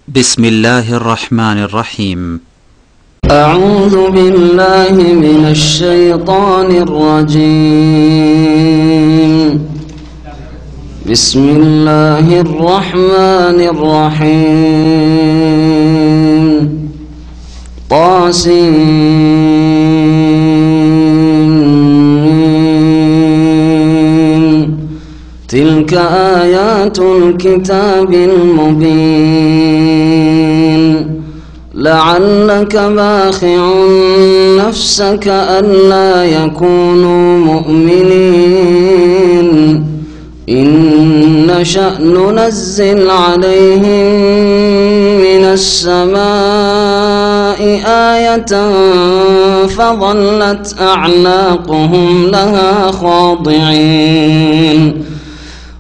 بسم الله الرحمن الرحيم. أعوذ بالله من الشيطان الرجيم. بسم الله الرحمن الرحيم. تلك آيات الكتاب المبين. لعلك باخع نفسك ألا يكونوا مؤمنين إن نشأ ننزل عليهم من السماء آية فظلت أعناقهم لها خاضعين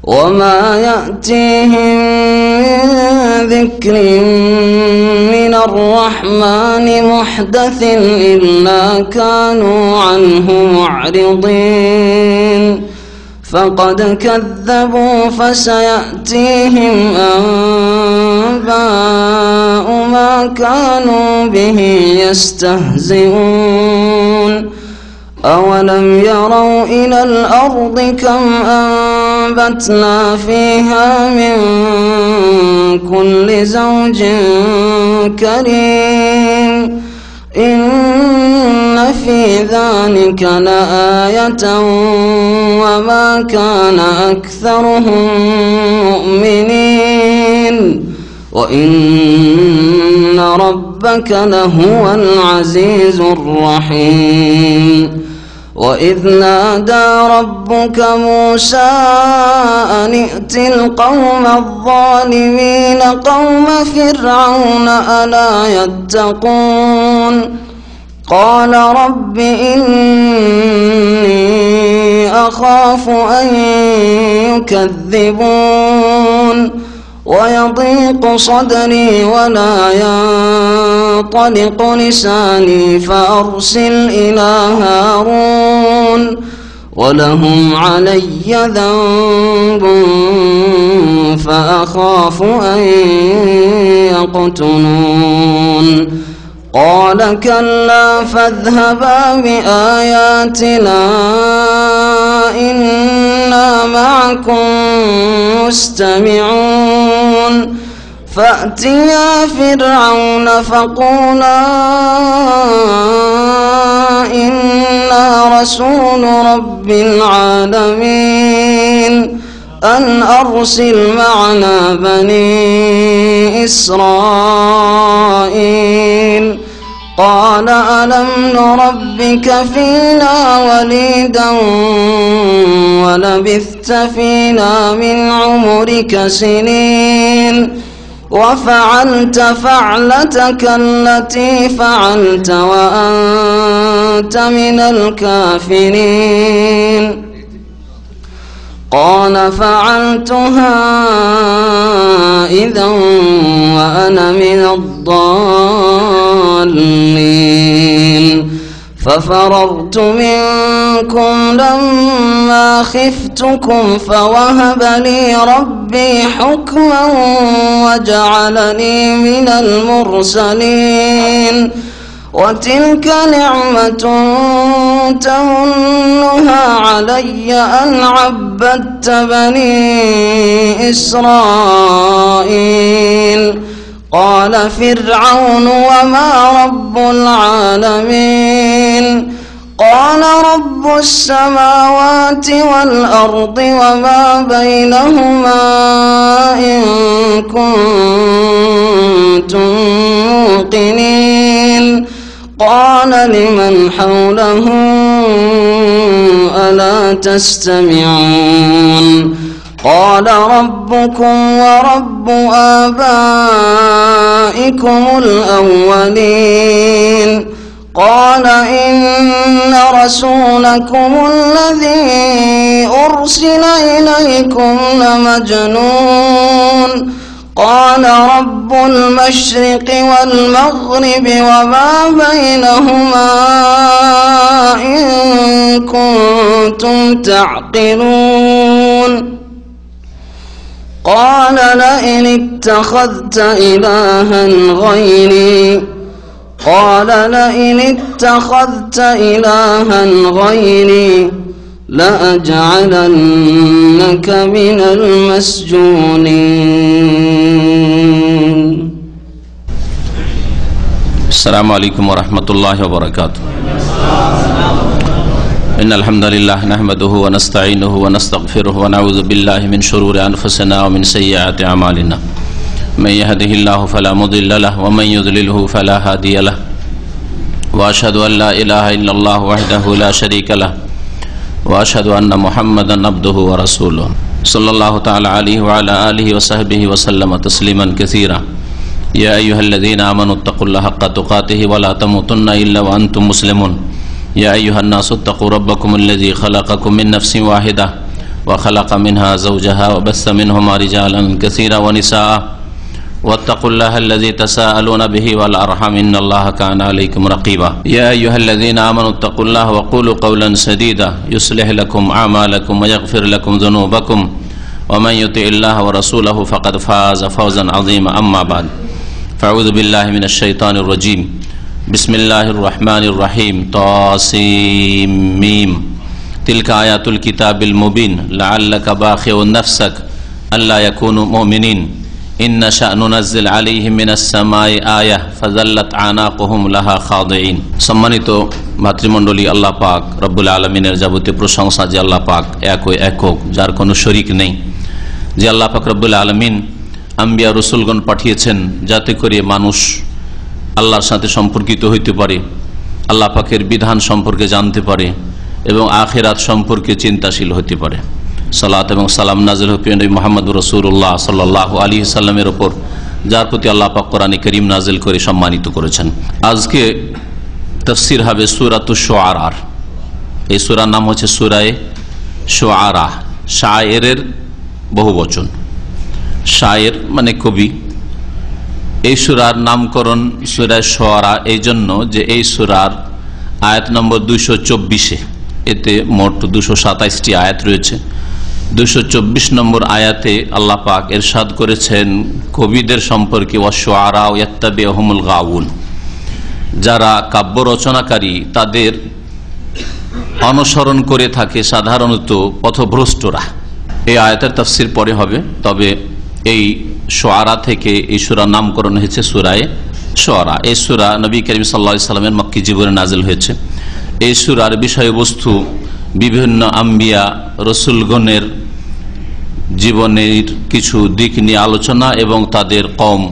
وما يأتيهم من ذكر من الرحمن محدث إلا كانوا عنه معرضين فقد كذبوا فسيأتيهم أنباء ما كانوا به يستهزئون. أولم يروا إلى الأرض كم أنبتنا فيها من كل زوج كريم إن في ذلك لآية وما كان أكثرهم مؤمنين وإن ربك لهو العزيز الرحيم. وإذ نادى ربك موسى أن ائت القوم الظالمين قوم فرعون ألا يتقون قال رب إني أخاف أن يكذبون ويضيق صدري ولا ينطلق لساني فأرسل إلى هارون ولهم علي ذنب فأخاف أن يقتلون قال كلا فاذهبا بآياتنا إنا معكم مستمعون فأتيا فرعون فقولا إنا رسول رب العالمين أن أرسل معنا بني إسرائيل قال ألم نربك فينا وليدا ولبثت فينا من عمرك سنين وفعلت فعلتك التي فعلت وأنت من الكافرين قال فعلتها إذا وأنا من الضالين ففررت منكم لما خفتكم فوهب لي ربي حكما وجعلني من المرسلين وتلك نعمة تمنها علي أن عبدت بني إسرائيل قال فرعون وما رب العالمين قال رب السماوات والأرض وما بينهما إن كنتم موقنين قال لمن حوله ألا تستمعون قال ربكم ورب آبائكم الأولين قال إن رسولكم الذي أرسل إليكم لمجنون قال رب المشرق والمغرب وما بينهما إن كنتم كنتم تعقلون. قال لئن اتخذت إلها غيري لأجعلنك من المسجونين. السلام عليكم ورحمة الله وبركاته. إن الحمد لله نحمده ونستعينه ونستغفره ونعوذ بالله من شرور أنفسنا ومن سيئات أعمالنا. من يهده الله فلا مضل له ومن يضلله فلا هادي له. وأشهد أن لا إله إلا الله وحده لا شريك له. وأشهد أن محمدا عبده ورسوله صلى الله تعالى عليه وعلى آله وصحبه وسلم تسليما كثيرا. يا أيها الذين آمنوا اتقوا الله حق تقاته ولا تموتن إلا وأنتم مسلمون. يا أيها الناس اتقوا ربكم الذي خلقكم من نفس واحدة وخلق منها زوجها وبث منهما رجالا كثيرا ونساء واتقوا الله الذي تساءلون به والأرحام إن الله كان عليكم رقيبا. يا أيها الذين آمنوا اتقوا الله وقولوا قولا سديدا يصلح لكم أعمالكم ويغفر لكم ذنوبكم ومن يطع الله ورسوله فقد فاز فوزا عظيما. أما بعد فأعوذ بالله من الشيطان الرجيم. بسم الله الرحمن الرحيم. طاسيم ميم. تلك آيات الكتاب المبين لعلك باخع نفسك ألا يكونوا مؤمنين إن نشأ ننزل عليهم من السماء آية فظلت أعناقهم لها خاضعين. সম্মানিত মাতৃমণ্ডলী, আল্লাহ পাক রব্বুল আলামিনের যাবতীয় প্রশংসা যে আল্লাহ পাক একক, যার কোনো শরীক নেই। যে আল্লাহ পাক রব্বুল আলামিন আম্বিয়া রসুলগণ পাঠিয়েছেন যাতে করে মানুষ আল্লাহর সাথে সম্পর্কিত হইতে পারে, আল্লাহ পাকের বিধান সম্পর্কে জানতে পারে এবং আখিরাত সম্পর্কে চিন্তাশীল হতে পারে। সালাত এবং সালাম নাযিল হোক নবী মুহাম্মদ রাসূলুল্লাহ সাল্লাল্লাহু আলাইহি সাল্লামের উপর, যার প্রতি আল্লাহ পাক কোরআনে কারীম নাযিল করে সম্মানিত করেছেন। আজকে তাফসীর হবে সূরাতুশ শুআরা। এই সূরার নাম হচ্ছে সূরায়ে শুআরা। শায়েরের বহুবচন, শায়ের মানে কবি। এই সূরার নামকরণ সূরায়ে শুআরা এই জন্য যে এই সূরার আয়াত নম্বর 224-এ, এতে মোট 227টি আয়াত রয়েছে। 224 নম্বর আয়াতে আল্লাহ পাক ইরশাদ করেছেন কবিদের সম্পর্কে, ওয়াশুআরা ইয়াত্তাবিউহুমুল গাউন, যারা কাব্য রচনাকারী তাদের অনুসরণ করে থাকে সাধারণত পথভ্রষ্টরা। এই আয়াতের তাফসীর পরে হবে, তবে এই শুআরা থেকে এই সূরার নামকরণ হয়েছে সূরায়ে শুআরা। এই সূরা নবী করিম সাল্লাল্লাহু আলাইহি সাল্লামের মক্কি জীবনে নাযিল হয়েছে। এই সূরার বিষয়বস্তু বিভিন্ন আম্বিয়া রসুলগণের জীবনের কিছু দিক নিয়ে আলোচনা এবং তাদের কওম,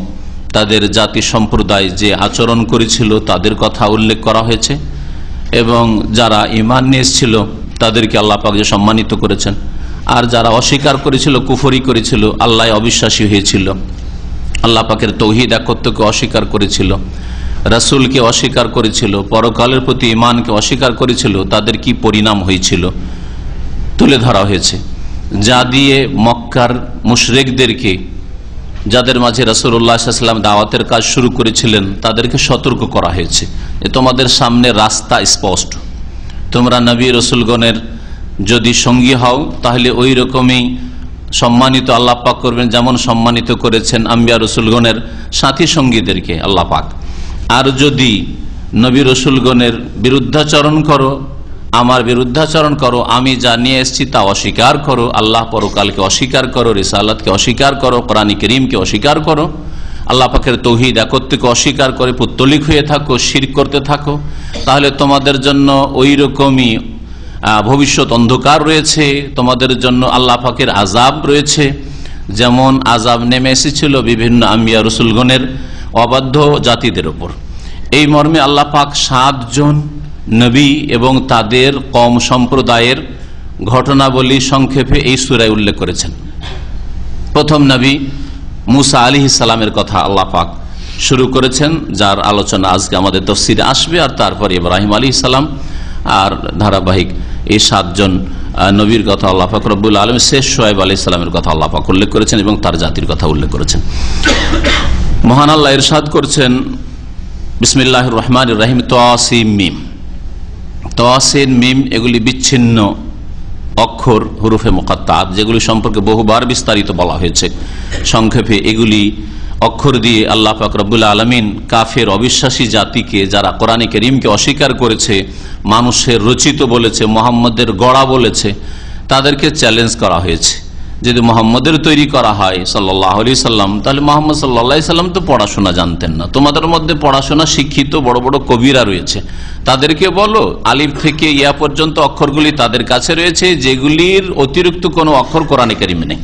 তাদের জাতি সম্প্রদায় যে আচরণ করেছিল তাদের কথা উল্লেখ করা হয়েছে এবং যারা ঈমান নিয়ে এসেছিল তাদেরকে আল্লাহ পাক যে সম্মানিত করেছেন, আর যারা অস্বীকার করেছিল, কুফরি করেছিল, আল্লাহ অবিশ্বাসী হয়েছিল, আল্লাহ পাকের তৌহিদ একত্বকে অস্বীকার করেছিল, রাসূলকে অস্বীকার করেছিল, পরকালের প্রতি ঈমানকে অস্বীকার করেছিল, তাদের কি পরিণাম হয়েছিল তুলে ধরা হয়েছে। যা দিয়ে মক্কার মুশরিকদেরকে, যাদের মাঝে রাসূলুল্লাহ সাল্লাল্লাহু আলাইহি ওয়াসাল্লাম দাওয়াতের কাজ শুরু করেছিলেন, তাদেরকে সতর্ক করা হয়েছে যে তোমাদের সামনে রাস্তা স্পষ্ট, তোমরা নবী রাসূলগণের যদি সঙ্গী হও তাহলে ওই রকমই সম্মানিত আল্লাহ পাক করবেন যেমন সম্মানিত করেছেন আম্বিয়া রাসূলগণের সাথী সঙ্গীদেরকে আল্লাহ পাক। আর যদি নবী রাসূলগণের বিরুদ্ধাচরণ করো, আমার বিরুদ্ধাচরণ করো, আমি যা নিয়ে এসেছি তা অস্বীকার করো, আল্লাহ পরকালকে অস্বীকার করো, রিসালাতকে অস্বীকার করো, কোরআন কারীমকে অস্বীকার করো, আল্লাহ পাকের তৌহিদ একত্বকে অস্বীকার করে পুত্তলিক হয়ে থাকো, শিরক করতে থাকো, তাহলে তোমাদের জন্য ওই রকমই ভবিষ্যৎ অন্ধকার রয়েছে, তোমাদের জন্য আল্লাহ পাকের আযাব রয়েছে, যেমন আযাব নেমে এসেছিল বিভিন্ন আম্বিয়া রাসূলগণের অবাধ্য জাতিদের উপর। এই মর্মে আল্লাহ পাক 7 জন নবী এবং তাদের কওম সম্প্রদায়ের ঘটনাবলী সংক্ষেপে এই সূরায় উল্লেখ করেছেন। প্রথম নবী মুসা আলাইহিস সালামের কথা আল্লাহ পাক শুরু করেছেন, যার আলোচনা আজকে আমাদের তাফসীরে আসবে, আর তারপরে ইব্রাহিম আলাইহিস সালাম, আর ধারাবাহিক এই 7 জন নবীর কথা আল্লাহ পাক রব্বুল আলামিন শেষ শুআয়ব আলাইহিস সালামের কথা আল্লাহ পাক উল্লেখ করেছেন এবং তার জাতির কথা উল্লেখ করেছেন। মহান আল্লাহ ইরশাদ করছেন, বিসমিল্লাহির রহমানির রহিম, তাসিম মিম। তাসিন মিম এগুলি বিচ্ছিন্ন অক্ষর হুরুফে মুকাত্তাত, যেগুলি সম্পর্কে বহুবার বিস্তারিত বলা হয়েছে। সংক্ষেপে এগুলি অক্ষর দিয়ে আল্লাহ পাক রব্বুল আলামিন কাফের অবিশ্বাসী জাতিকে, যারা কোরআনে কারীমকে অস্বীকার করেছে, মানুষের রচিত বলেছে, মুহাম্মদের গড়া বলেছে, তাদেরকে চ্যালেঞ্জ করা হয়েছে। যদি মুহাম্মদের তৈরি করা হয় সাল্লাল্লাহু আলাইহি সাল্লাম, তাহলে মুহাম্মদ সাল্লাল্লাহু আলাইহি সাল্লাম তো পড়াশোনা জানতেন না। তোমাদের মধ্যে পড়াশোনা শিক্ষিত বড় বড় কবিরা রয়েছে, তাদেরকে বলো আলিফ থেকে ইয়া পর্যন্ত অক্ষরগুলি তাদের কাছে রয়েছে, যেগুলির অতিরিক্ত কোনো অক্ষর কোরআনে কারীমে নেই।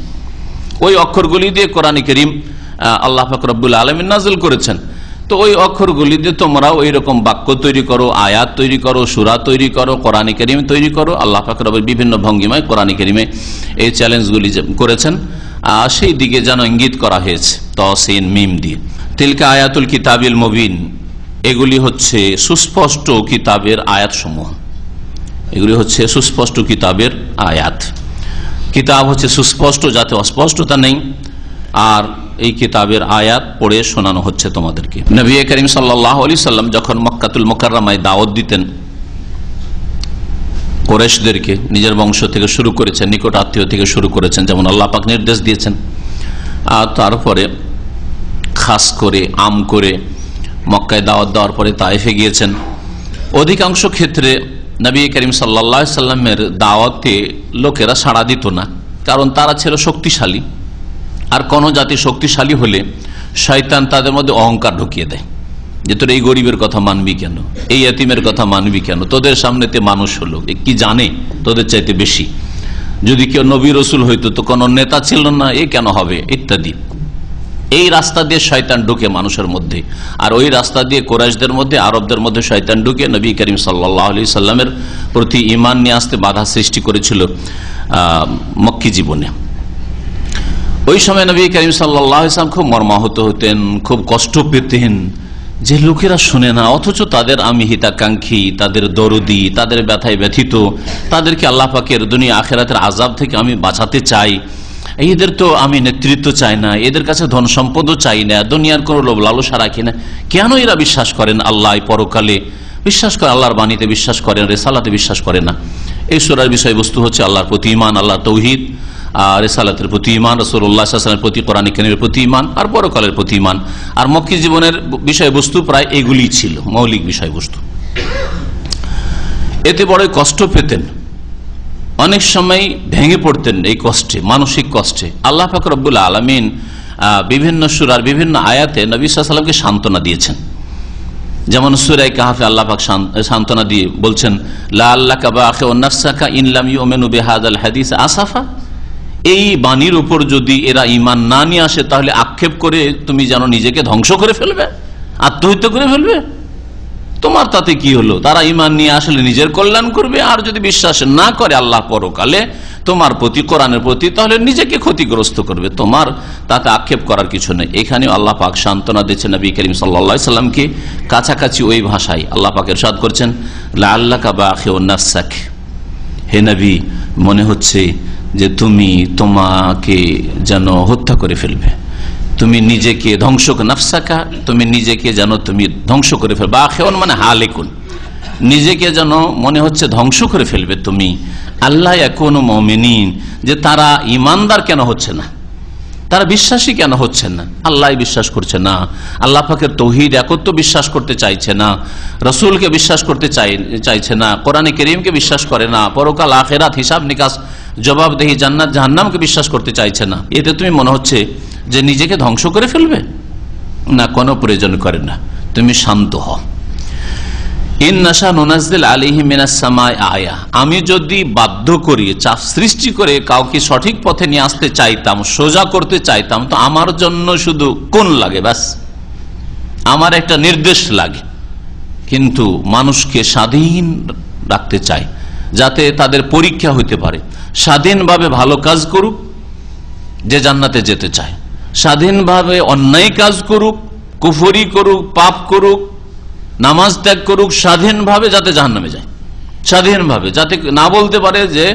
ওই অক্ষরগুলি দিয়ে কোরআনে কারীম আল্লাহ পাক রব্বুল আলামিন নাযিল করেছেন। তো ওই অক্ষরগুলি দিয়ে তোমরা ওই রকম বাক্য তৈরি করো, আয়াত তৈরি করো, সূরা তৈরি করো, কোরআনে কারীম তৈরি করো। আল্লাহ পাক রব্বুল বিভিন্ন ভঙ্গিমায় কোরআনে কারীমে এই চ্যালেঞ্জগুলি করেছেন, সেই দিকে যেন ইঙ্গিত করা হয়েছে তসিন মিম দিয়ে। তিলকা আয়াতুল কিতাবিল মুবিন, এগুলি হচ্ছে সুস্পষ্ট কিতাবের আয়াত সমূহ। এগুলি হচ্ছে সুস্পষ্ট কিতাবের আয়াত। কিতাব হচ্ছে সুস্পষ্ট, যাতে অস্পষ্টতা নেই। আর এই কিতাবের আয়াত পড়ে শোনানো হচ্ছে তোমাদেরকে। নবী করিম সাল্লাল্লাহু আলাইহি সাল্লাম যখন মক্কাতুল মুকাররমায় দাওয়াত দিতেন কুরাইশদেরকে, নিজের বংশ থেকে শুরু করেছেন, নিকট আত্মীয় থেকে শুরু করেছেন, যেমন আল্লাহ পাক নির্দেশ দিয়েছেন। আর তারপরে খাস করে আম করে মক্কায় দাওয়াত দেওয়ার পরে তায়েফে গিয়েছেন। অধিকাংশ ক্ষেত্রে নবী করিম সাল্লাল্লাহু আলাইহি সাল্লামের দাওয়াতে লোকেরা সাড়া দিত না, কারণ তারা ছিল শক্তিশালী। আর কোন জাতি শক্তিশালী হলে শয়তান তাদের মধ্যে অহংকার ঢুকিয়ে দেয়, যে তোর এই গরিবের কথা মানবি কেন, এই এতিমের কথা মানবি কেন, তোদের সামনেতে মানুষ হলো, কি জানে তোদের চাইতে বেশি। যদি কেউ নবী রসুল হইতো তো কোন নেতা ছিল না, এ কেন হবে, ইত্যাদি। এই রাস্তা দিয়ে শয়তান ঢুকে মানুষের মধ্যে, আর ওই রাস্তা দিয়ে কুরাইশদের মধ্যে, আরবদের মধ্যে শয়তান ঢুকে নবী করিম সাল্লাল্লাহু আলাইহি সাল্লামের প্রতি ঈমান নিয়ে আসতে বাধা সৃষ্টি করেছিল মক্কি জীবনে। ওই সময় নবী করিম সাল্লাল্লাহু আলাইহি সাল্লাম খুব মর্মাহত হতেন, খুব কষ্ট পেতেন যে লোকেরা শুনে না, অথচ তাদের আমি হিতাকাঙ্ক্ষী, তাদের দরদি, তাদের ব্যথায় ব্যথিত, তাদেরকে আল্লাহ পাকের দুনিয়া আখিরাতের আযাব থেকে আমি বাঁচাতে চাই। এদের তো আমি নেতৃত্ব চাই না, এদের কাছে ধন সম্পদও চাই না, দুনিয়ার কোনো লোভ লালসা রাখি না। কেন এরা বিশ্বাস করেন আল্লাহ পরকালে বিশ্বাস করে, আল্লাহর বাণীতে বিশ্বাস করেন, রেসালাতে বিশ্বাস করে না? এই সূরার বিষয়বস্তু হচ্ছে আল্লাহর প্রতি ঈমান, আল্লাহর তাওহীদ, আর রিসালাতের প্রতি ঈমান, রাসূলুল্লাহ সাল্লাল্লাহু আলাইহি ওয়াসাল্লামের প্রতি, কোরআন কারীমের প্রতি ঈমান, আর পরকালের প্রতি ঈমান। আর মক্কি জীবনের বিষয়বস্তু প্রায় এগুলি ছিল মৌলিক বিষয়বস্তু। এতে বড় কষ্ট পেতেন, অনেক সময় ভেঙে পড়তেন এই কষ্টে, মানসিক কষ্টে। আল্লাহ পাক রব্বুল আলামিন বিভিন্ন সূরার বিভিন্ন আয়াতে নবী সাল্লাল্লাহু আলাইহি ওয়াসাল্লামকে সান্ত্বনা দিয়েছেন। যেমন সূরা কাহফে আল্লাহ পাক সান্ত্বনা দিয়ে বলছেন, লাআল্লাকা বাখিউন নাফসাকা ইন লাম ইউমিনু বিহাযাল হাদিস আসাফা। এই বাণীর উপর যদি এরা ঈমান না নিয়ে আসে, তাহলে আক্ষেপ করে তুমি যেন নিজেকে ধ্বংস করে ফেলবে, আত্মহত্যা করে ফেলবে। তোমার তাতে কি হলো? তারা ঈমান নিয়ে আসলে নিজের কল্যাণ করবে, আর যদি বিশ্বাস না করে আল্লাহ পরকালে তোমার প্রতি, কোরআনের প্রতি, তাহলে নিজেকে ক্ষতিগ্রস্ত করবে। তোমার তাতে আক্ষেপ করার কিছু নেই। এখানেও আল্লাহ পাক সান্ত্বনা দিচ্ছেন নবী করিম সাল্লাল্লাহু আলাইহি সাল্লামকে কাছাকাছি ওই ভাষায়। আল্লাহ পাক ইরশাদ করছেন, লাআল্লাকা বাখিউন নাফসাক, হে নবী মনে হচ্ছে যে তুমি তোমাকে যেন হত্যা করে ফেলবে, তুমি নিজেকে ধ্বংস, নাফসাকা তুমি নিজেকে যেন তুমি ধ্বংস করে ফেলবে। বাখিউন মানে হালিকুন, নিজেকে যেন মনে হচ্ছে ধ্বংস করে ফেলবে তুমি। আল্লাহ ইয়াকুনু মুমিনিন, যে তারা ইমানদার কেন হচ্ছে না, তারা বিশ্বাসী কেন হচ্ছে না? আল্লাহ বিশ্বাস করছে না, আল্লাহ পাকের তাওহীদ একত্ব বিশ্বাস করতে চাইছে না, রসুলকে বিশ্বাস করতে চাইছে না, কোরআনে কারীমকে বিশ্বাস করে না, পরকাল আখিরাত, হিসাব নিকাশ, জবাবদেহি, জান্নাত জাহান্নামকে বিশ্বাস করতে চাইছে না। এতে তুমি মনে হচ্ছে যে নিজেকে ধ্বংস করে ফেলবে? না, কোনো প্রয়োজন করে না, তুমি শান্ত হও। আমি যদি বাধ্য করি, চাপ সৃষ্টি করে কাউকে সঠিক পথে নিয়ে আসতে চাইতাম, সোজা করতে চাইতাম, তো আমার জন্য শুধু কোন লাগে, ব্যাস আমার একটা নির্দেশ লাগে। কিন্তু মানুষকে স্বাধীন রাখতে চাই, যাতে তাদের পরীক্ষা হইতে পারে, স্বাধীনভাবে ভালো কাজ করুক যে জান্নাতে যেতে চায়, স্বাধীনভাবে অন্যায় কাজ করুক, কুফরি করুক, পাপ করুক, নামাজ ত্যাগ করুক, স্বাধীনভাবে যাতে জাহান্নামে যায়, স্বাধীনভাবে, যাতে না বলতে পারে যে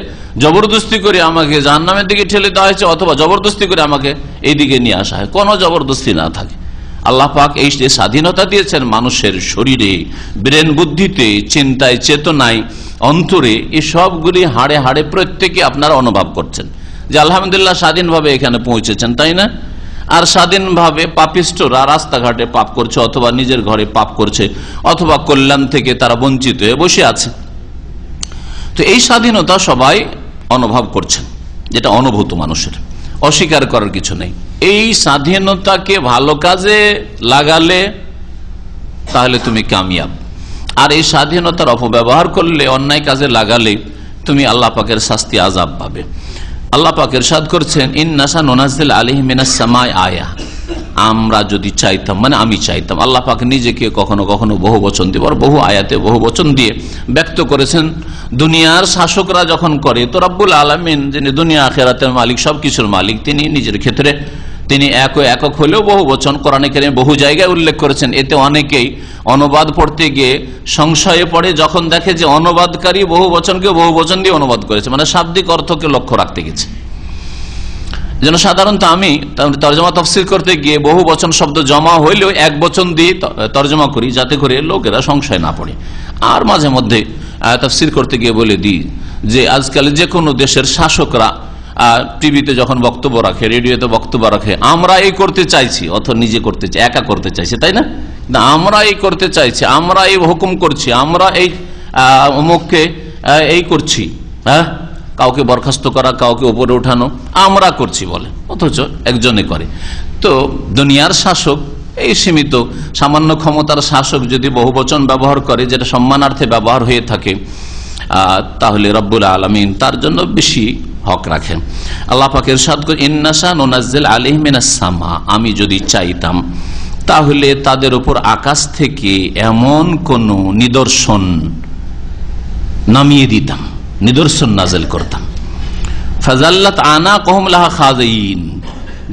জবরদস্তি করে আমাকে জাহান্নামের দিকে ঠেলে দেওয়া হয়েছে, অথবা জবরদস্তি করে আমাকে এই দিকে নিয়ে আসা হয়। কোনো জবরদস্তি না থাকে, আল্লাহ পাক এই যে স্বাধীনতা দিয়েছেন মানুষের শরীরে, ব্রেন বুদ্ধিতে, চিন্তায়, চেতনায়, অন্তরে, এই সবগুলি হাড়ে হাড়ে প্রত্যেকে আপনারা অনুভব করছেন যে আলহামদুলিল্লাহ স্বাধীনভাবে এখানে পৌঁছেছেন, তাই না? আর স্বাধীনভাবে পাপিষ্টরা রাস্তাঘাটে পাপ করছে, অথবা নিজের ঘরে পাপ করছে, অথবা কল্যাণ থেকে তারা বঞ্চিত হয়ে বসে আছে। তো এই স্বাধীনতা সবাই অনুভব করছেন, যেটা অনুভূত মানুষের, অস্বীকার করার কিছু নেই। এই স্বাধীনতাকে ভালো কাজে লাগালে তাহলে তুমি কামিয়াব, আর এই স্বাধীনতার অপব্যবহার করলে, অন্যায় কাজে লাগালে তুমি আল্লাহ পাকের শাস্তি, আযাব পাবে। আল্লাহ পাক ইরশাদ করছেন, ইন্নাশা নুনাজ্জিল আলাইহিম মিনাস সামাই আয়া, আমরা যদি চাইতাম, মানে আমি চাইতাম। আল্লাহ পাক নিজেকে কখনো কখনো বহু বচন দিয়ে, বহু আয়াতে বহু বচন দিয়ে ব্যক্ত করেছেন। দুনিয়ার শাসকরা যখন করে, তো রব্বুল আলামিন যিনি দুনিয়া আখিরাতের মালিক, সবকিছুর মালিক, তিনি নিজের ক্ষেত্রে তিনি একক হলেও বহু বচন কোরআনে কারিমে বহু জায়গায় উল্লেখ করেছেন। এতে অনেকেই অনুবাদ পড়তে গিয়ে সংশয়ে পড়ে, যখন দেখে যে অনুবাদকারী বহু বচনকে বহু বচন দিয়ে অনুবাদ করেছে, মানে শাব্দিক অর্থকে লক্ষ্য রাখতে গেছে। যেন সাধারণত আমি তর্জমা তফসির করতে গিয়ে বহু বচন শব্দ জমা হইলেও এক বচন দিয়ে তর্জমা করি, যাতে করে লোকেরা সংশয় না পড়ে। আর মাঝে মধ্যে তফসির করতে গিয়ে বলে দিই যে আজকাল যে কোনো দেশের শাসকরা টিভিতে যখন বক্তব্য রাখে, রেডিওতে বক্তব্য রাখে, আমরা এই করতে চাইছি, অথবা নিজে করতে চাই, একা করতে চাইছে, তাই না? আমরা এই করতে চাইছি, আমরা এই হুকুম করছি, আমরা এই অমুককে এই করছি, হ্যাঁ, কাউকে বরখাস্ত করা, কাউকে উপরে উঠানো আমরা করছি বলে, অথচ একজনে করে। তো দুনিয়ার শাসক, এই সীমিত সামান্য ক্ষমতার শাসক যদি বহুবচন ব্যবহার করে, যেটা সম্মানার্থে ব্যবহার হয়ে থাকে, তাহলে রব্বুল আলামিন তার জন্য বেশি হক রাখেন। আল্লাহ পাক ইরশাদ করেন, ইন্নাশা নুনাজ্জিল আলাইহিম মিনাস সামা, আমি যদি চাইতাম তাহলে তাদের উপর আকাশ থেকে এমন কোন নিদর্শন নামিয়ে দিতাম, নিদর্শন নাযিল করতাম। ফাজাল্লাত আনাকুহুম লাহা খাযিন,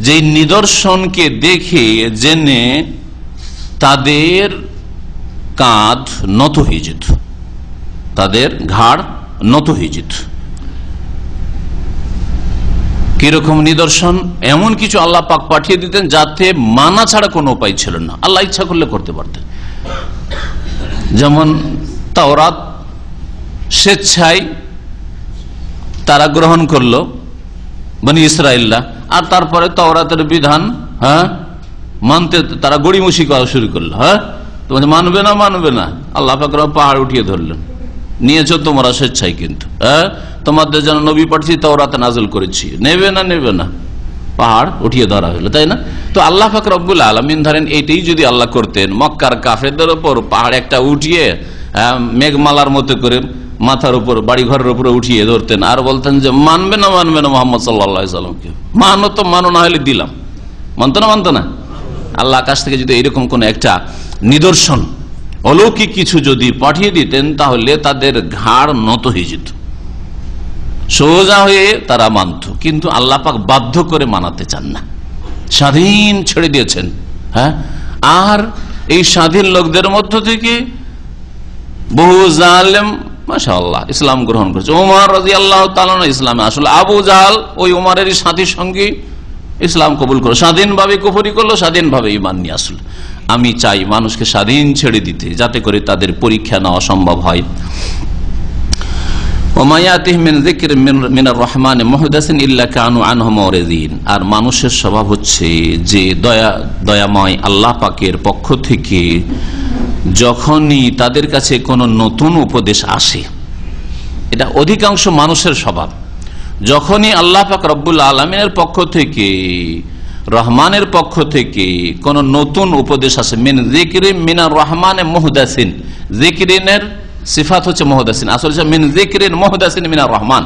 যে নিদর্শনকে দেখে জেনে তাদের কাঁধ নত হয়ে যেত, তাদের ঘাড় নত হয়ে যেত। কিরকম নিদর্শন? এমন কিছু আল্লাহ পাক পাঠিয়ে দিতেন যাতে মানা ছাড়া কোনো উপায় ছিল না, আল্লাহ ইচ্ছা করলে করতে পারতেন। যেমন তাওরাত স্বেচ্ছায় তারা গ্রহণ করলো, বনি ইসরাইলরা, আর তারপরে তাওরাতের বিধান মানতে তারা গড়িমসি করা শুরু করলো। তোমাদের মানবে না, মানবে না, আল্লাহ পাক পাহাড় উঠিয়ে ধরলেন, নিয়েছো তোমরা স্বেচ্ছায়, কিন্তু তোমাদের জন্য নবী পাঠিয়ে তাওরাত নাযিল করেছি, নেবে না, নেবে না, পাহাড় উঠিয়ে ধরা হলো, তাই না? তো আল্লাহ পাক রব্বুল আলামিন ধরেন এইটাই যদি আল্লাহ করতেন, মক্কার কাফেরদের উপর পাহাড় একটা উঠিয়ে মেঘমালার মতো করে মাথার উপর, বাড়ি ঘরের উপরে উঠিয়ে ধরতেন, আর বলতেন যে মানবে না, মানবে না মোহাম্মদ সাল্লাল্লাহু আলাইহি সাল্লামকে, মানো তো মানো, না হলে দিলাম, মানতো না, মানতো না। আল্লাহ আকাশ থেকে যদি এরকম কোন একটা নিদর্শন, অলৌকিক কিছু যদি পাঠিয়ে দিতেন, তাহলে তাদের ঘাড় নত হয়ে যেত, সোজা হয়ে তারা মানত। কিন্তু আল্লাহ পাক বাধ্য করে মানাতে চান না, স্বাধীন ছেড়ে দিয়েছেন। আর এই স্বাধীন লোকদের মধ্য থেকে বহু জালেম মাশাআল্লাহ ইসলাম গ্রহণ করেছে। ওমর রাদিয়াল্লাহু তাআলা ইসলামে আসলে, আবু জাহাল ওই ওমরেরই সাথী সঙ্গী ইসলাম কবুল করলো, স্বাধীনভাবে কুফরি করলো, স্বাধীনভাবে ঈমান নিয়ে আসলো। আমি চাই মানুষকে স্বাধীন ছেড়ে দিতে, যাতে করে তাদের পরীক্ষা নেওয়া সম্ভব হয়। আর মানুষের স্বভাব হচ্ছে যে দয়াময় আল্লাহ পাকের পক্ষ থেকে যখনই তাদের কাছে কোনো নতুন উপদেশ আসে, এটা অধিকাংশ মানুষের স্বভাব, যখনই আল্লাহ পাক রব্বুল আলামিনের পক্ষ থেকে, রহমানের পক্ষ থেকে কোন নতুন উপদেশ আসে, মিন যিকরিন মিনার রহমানে মুহদাসিন, যিকরিনের সিফাত হচ্ছে মুহদাসিন, আসলে মিন যিকরিন মুহদাসিন মিনার রহমান,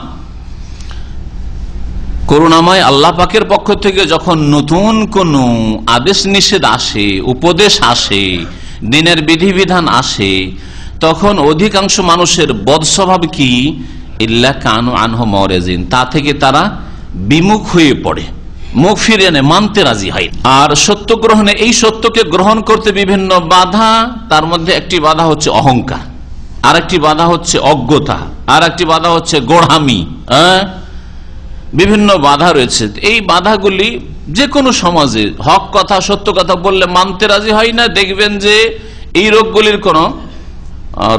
করুণাময় আল্লাহ পাকের পক্ষ থেকে যখন নতুন কোন আদেশ নিষেধ আসে, উপদেশ আসে, দিনের বিধিবিধান আসে, তখন অধিকাংশ মানুষের বদস্বভাব কি? ইল্লা কানু আনহু মুরিজিন, তা থেকে তারা বিমুখ হয়ে পড়ে, মুখ ফিরিয়ে নেয়, মানতে রাজি হয়। আর সত্য গ্রহণে, এই সত্যকে গ্রহণ করতে বিভিন্ন বাধা, তার মধ্যে একটি বাধা হচ্ছে অহংকার, আর একটি বাধা হচ্ছে অজ্ঞতা, আর একটি বাধা হচ্ছে গোড়ামি, বিভিন্ন বাধা রয়েছে। এই বাধাগুলি যে কোনো সমাজে হক কথা সত্য কথা বললে মানতে রাজি হয় না। দেখবেন যে এই রোগগুলির কোন